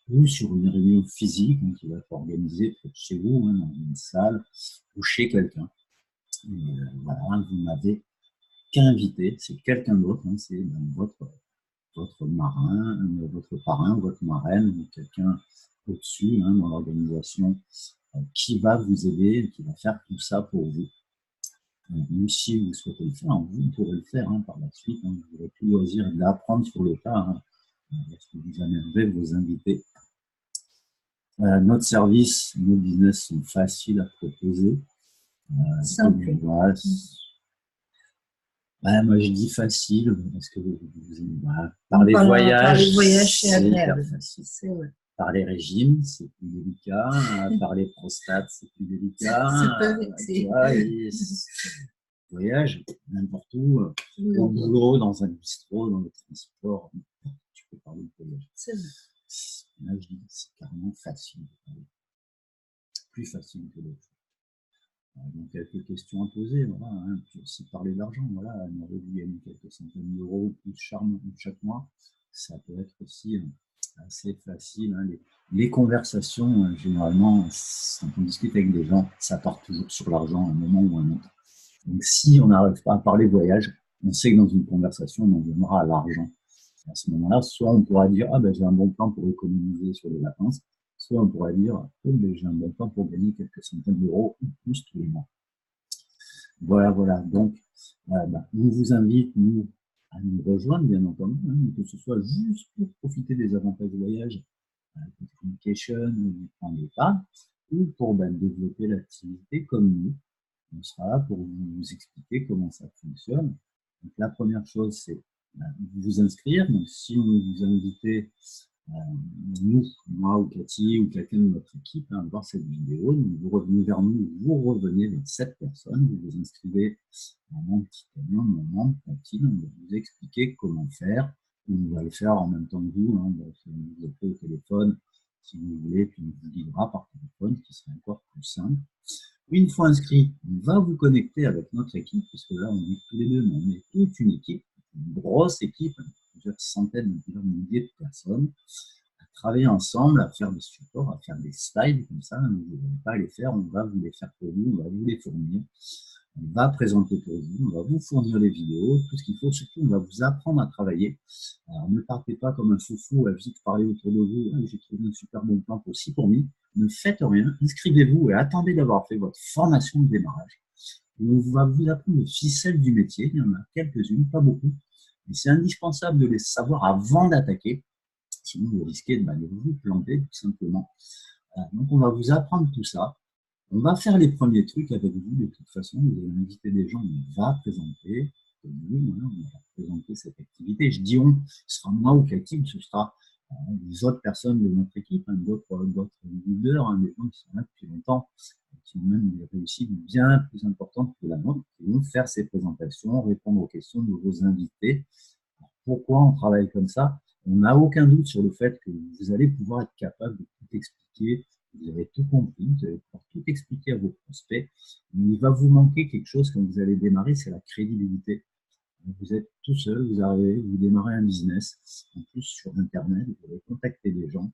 A: ou sur une réunion physique hein, qui va être organisée peut-être chez vous, hein, dans une salle, ou chez quelqu'un. Voilà, vous n'avez qu'à inviter, c'est quelqu'un d'autre, hein, c'est votre marin, votre parrain, votre marraine, ou quelqu'un au-dessus hein, dans l'organisation qui va vous aider, qui va faire tout ça pour vous. Même si vous souhaitez le faire, vous pourrez le faire hein, par la suite. Hein, vous aurez tout loisir d'apprendre sur le tas hein, lorsque vous amènerez vos invités Notre service, nos business sont faciles à proposer.
B: Simple.
A: Voilà, moi je dis facile parce que voilà, parler
B: Par les
A: voyage,
B: voyages, c'est
A: c'est hyper
B: agréable.
A: facile.
B: C'est vrai.
A: Parler régime, c'est plus délicat. Parler prostate, c'est plus délicat.
B: Ça peut
A: Tu
B: vexer.
A: vois, et voyage, n'importe où,
B: Oui,
A: au boulot, dans un bistrot, dans le transport, tu peux parler de voyage.
B: c'est vrai.
A: Là, je dis c'est carrément facile. Plus facile que d'autres. Donc, quelques questions à poser, voilà, hein. Puis aussi parler d'argent, voilà, on aurait dû gagner quelques centaines d'euros plus charme chaque mois, ça peut être aussi assez facile, hein. Les conversations, généralement, quand on discute avec des gens, ça part toujours sur l'argent à un moment ou à un autre. Donc, si on n'arrive pas à parler voyage, on sait que dans une conversation, on en viendra à l'argent. À ce moment-là, soit on pourra dire, ah ben j'ai un bon plan pour économiser sur les vacances, soit on pourra dire, oh, ben, j'ai un bon plan pour gagner quelques centaines d'euros ou plus tous les mois. Voilà, voilà. Donc, on vous invite, nous, à nous rejoindre, bien entendu, hein, que ce soit juste pour profiter des avantages du voyage, communication, du point départ, ou pour développer l'activité comme nous. On sera là pour vous expliquer comment ça fonctionne. Donc, la première chose, c'est vous inscrire. Donc, si on vous invite, nous, moi ou Cathy ou quelqu'un de notre équipe, voir cette vidéo, vous revenez vers nous, vous revenez vers cette personne, vous vous inscrivez à mon petit ami, mon membre, Cathy, on va vous expliquer comment faire. On va le faire en même temps que vous, on va vous appeler au téléphone si vous voulez, puis on vous guidera par téléphone, ce qui serait encore plus simple. Une fois inscrit, on va vous connecter avec notre équipe, puisque là, on est tous les deux, mais on est toute une équipe, une grosse équipe, plusieurs centaines, plusieurs milliers de personnes, à travailler ensemble, à faire des supports, à faire des slides comme ça. Vous n'allez pas les faire, on va vous les faire pour vous, on va vous les fournir. On va présenter pour vous, on va vous fournir les vidéos, tout ce qu'il faut. Surtout, on va vous apprendre à travailler. Alors, ne partez pas comme un foufou à vite parler autour de vous. Ah, j'ai trouvé un super bon plan pour ci, pour mi. Ne faites rien. Inscrivez-vous et attendez d'avoir fait votre formation de démarrage. On va vous apprendre les ficelles du métier. Il y en a quelques-unes, pas beaucoup. Mais c'est indispensable de les savoir avant d'attaquer. Sinon, vous risquez de vous planter, tout simplement. Donc, on va vous apprendre tout ça. On va faire les premiers trucs avec vous, de toute façon. Vous allez inviter des gens, on va présenter. Nous, on va présenter cette activité. Je dis on, ce sera moi ou Cathy, ce sera les autres personnes de notre équipe, d'autres leaders, des gens qui sont là depuis longtemps, qui ont même des réussites bien plus importantes que la nôtre, qui vont faire ces présentations, répondre aux questions de vos invités. Alors, pourquoi on travaille comme ça? On n'a aucun doute sur le fait que vous allez pouvoir être capable de tout expliquer. Vous avez tout compris, vous allez pouvoir tout expliquer à vos prospects. Mais il va vous manquer quelque chose quand vous allez démarrer, c'est la crédibilité. Vous êtes tout seul, vous arrivez, vous démarrez un business, en plus sur Internet, vous allez contacter des gens,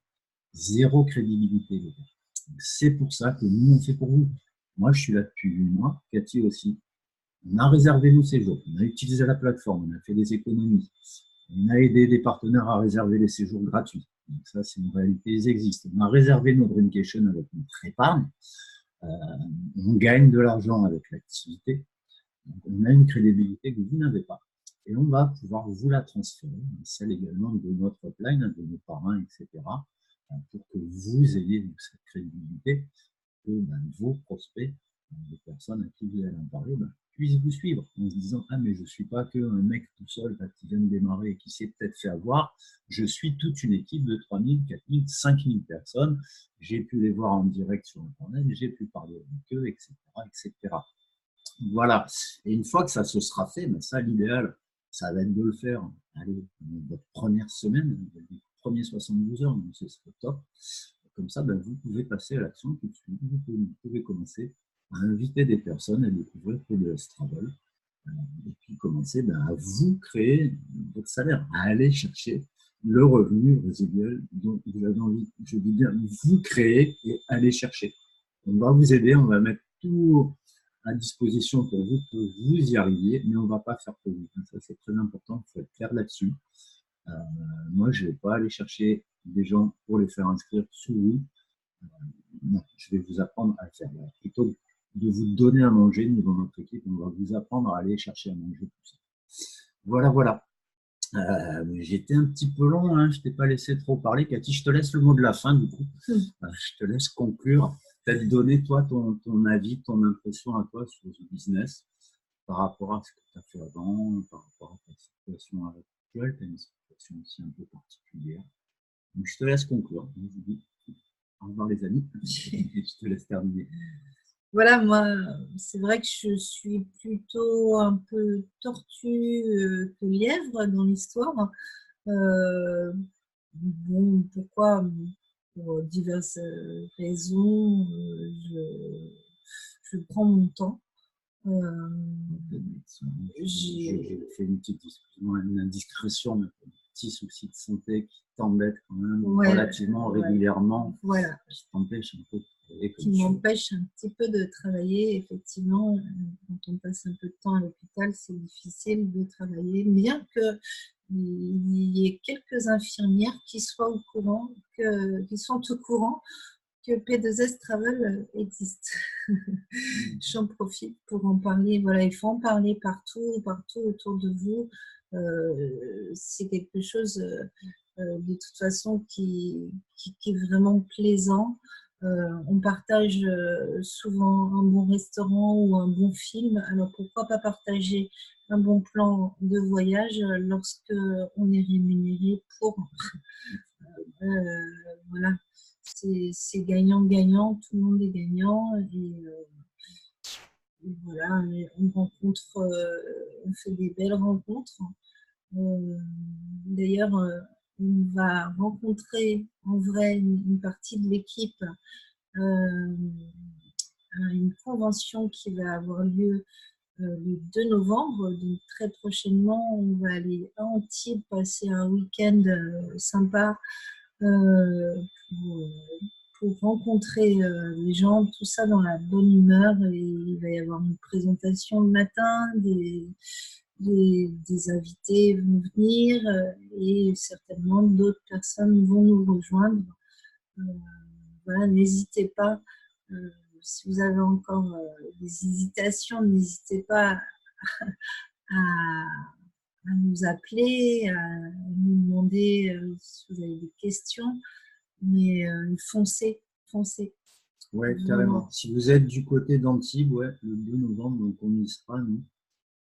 A: zéro crédibilité. C'est pour ça que nous, on fait pour vous. Moi, je suis là depuis 8 mois, Cathy aussi. On a réservé nos séjours, on a utilisé la plateforme, on a fait des économies, on a aidé des partenaires à réserver les séjours gratuits. Donc ça, c'est une réalité, ils existent. On a réservé nos Dreamcation avec notre épargne. On gagne de l'argent avec l'activité. Donc, on a une crédibilité que vous n'avez pas. Et on va pouvoir vous la transférer, celle également de notre upline, de nos parrains, etc., pour que vous ayez cette crédibilité, que vos prospects, les personnes à qui vous allez en parler, puissent vous suivre en se disant « Ah, mais je ne suis pas qu'un mec tout seul qui vient de démarrer et qui s'est peut-être fait avoir, je suis toute une équipe de 3000, 4000, 5000 personnes, j'ai pu les voir en direct sur Internet, j'ai pu parler avec eux, etc. etc. » Voilà. Et une fois que ça se sera fait, ça, l'idéal, ça va être de le faire, allez, votre première semaine, les premiers 72 heures, donc ce serait top. Comme ça, vous pouvez passer à l'action tout de suite. Vous pouvez commencer à inviter des personnes à découvrir PDS Travel. Et puis commencer à vous créer votre salaire, à aller chercher le revenu résiduel dont vous avez envie, je veux dire, vous créer et aller chercher. On va vous aider, on va mettre tout à disposition pour vous que vous y arriviez, mais on ne va pas faire pour vous. Ça, c'est très important, il faut être clair là-dessus. Moi, je ne vais pas aller chercher des gens pour les faire inscrire sous vous. Non, je vais vous apprendre à le faire. Plutôt de vous donner à manger, nous, dans notre équipe, on va vous apprendre à aller chercher à manger tout ça. Voilà, voilà. Mais j'étais un petit peu long, hein, je t'ai pas laissé trop parler. Cathy, je te laisse le mot de la fin, du coup. Je te laisse conclure. Peut-être donner, toi, ton avis, ton impression à toi sur ce business par rapport à ce que tu as fait avant, par rapport à ta situation actuelle. Tu as une situation aussi un peu particulière. Donc, je te laisse conclure. Je vous dis au revoir, les amis. Et je te laisse terminer.
B: Voilà, moi, c'est vrai que je suis plutôt un peu tortue que lièvre dans l'histoire. Bon, pourquoi? Pour diverses raisons, je prends mon temps.
A: J'ai fait une petite une indiscrétion, mais un petit souci de santé qui t'embête quand même relativement régulièrement,
B: voilà,
A: qui t'empêche un peu de travailler
B: qui m'empêche un petit peu de travailler. Effectivement, quand on passe un peu de temps à l'hôpital, c'est difficile de travailler, bien que il y ait quelques infirmières qui soient au courant, qui sont au courant que P2S Travel existe. J'en profite pour en parler. Voilà, il faut en parler partout, partout autour de vous. C'est quelque chose de toute façon qui est vraiment plaisant. On partage souvent un bon restaurant ou un bon film. Alors pourquoi pas partager un bon plan de voyage lorsque on est rémunéré pour voilà, c'est gagnant-gagnant, tout le monde est gagnant et voilà, on rencontre, on fait des belles rencontres. D'ailleurs, on va rencontrer en vrai une partie de l'équipe à une convention qui va avoir lieu le 2 novembre. Donc très prochainement, on va aller à Antibes passer un week-end sympa euh, pour, pour rencontrer les gens, tout ça dans la bonne humeur. Et il va y avoir une présentation le matin, des invités vont venir et certainement d'autres personnes vont nous rejoindre. Euh, voilà, n'hésitez pas. Si vous avez encore des hésitations, n'hésitez pas à, à nous appeler, à nous demander si vous avez des questions. Mais foncez, foncez.
A: Ouais, carrément. Si vous êtes du côté d'Antibes, ouais, le 2 novembre, donc on y sera, nous.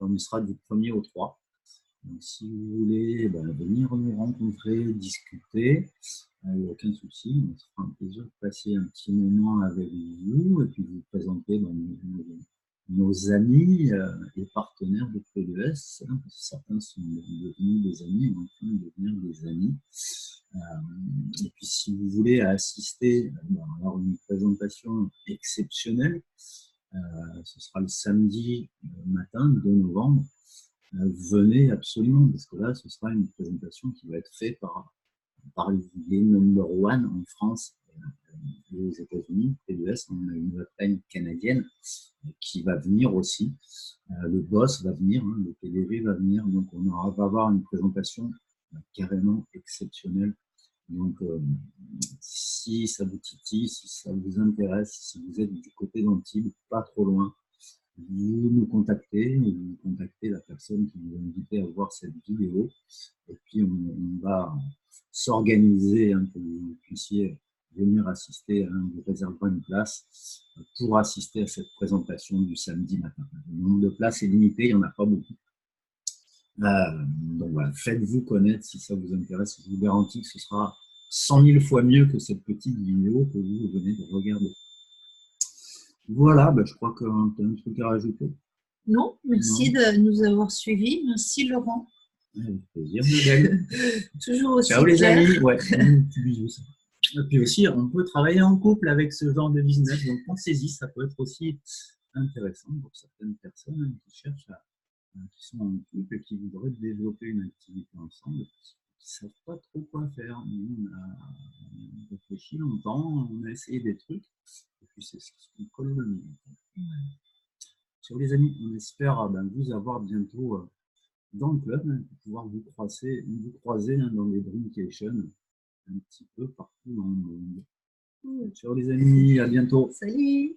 A: On y sera du 1er au 3. Donc, si vous voulez venir nous rencontrer, discuter, il n'y a aucun souci. On se fera un plaisir de passer un petit moment avec vous et puis vous présenter nos amis et partenaires de P2S. Hein, parce que certains sont devenus des amis, en train de devenir des amis. Et puis, si vous voulez assister à une présentation exceptionnelle, ce sera le samedi matin, 2 novembre. Venez absolument, parce que là, ce sera une présentation qui va être faite par les number one en France et aux États-Unis. P2S, on a une reine canadienne qui va venir aussi. Le boss va venir, hein, le PDG va venir, donc on va avoir une présentation carrément exceptionnelle. Donc, si ça vous titille, si ça vous intéresse, si vous êtes du côté d'Antibes, pas trop loin, vous nous contactez, vous contactez la personne qui vous a invité à voir cette vidéo, et puis on va s'organiser hein, pour que vous puissiez venir assister, hein, vous réserverez une place pour assister à cette présentation du samedi matin. Le nombre de places est limité, il n'y en a pas beaucoup. Donc voilà, faites-vous connaître si ça vous intéresse. Je vous garantis que ce sera 100 000 fois mieux que cette petite vidéo que vous venez de regarder. Voilà, je crois que tu as un truc à rajouter.
B: Non, merci de nous avoir suivis. Merci Laurent.
A: Avec plaisir, Nadège.
B: Toujours aussi
A: Ciao les
B: clair.
A: amis. Ouais, bisous. Et puis aussi, on peut travailler en couple avec ce genre de business. Donc pensez-y, ça peut être aussi intéressant pour certaines personnes qui cherchent qui sont en couple et qui voudraient développer une activité ensemble, qui ne savent pas trop quoi faire. Nous, on a réfléchi longtemps, on a essayé des trucs, et puis c'est ce qui colle le mieux. Sur les amis, on espère vous avoir bientôt dans le club, hein, pour pouvoir vous croiser hein, dans les Dreamcations un petit peu partout dans le monde. Ciao les amis, à bientôt.
B: Salut.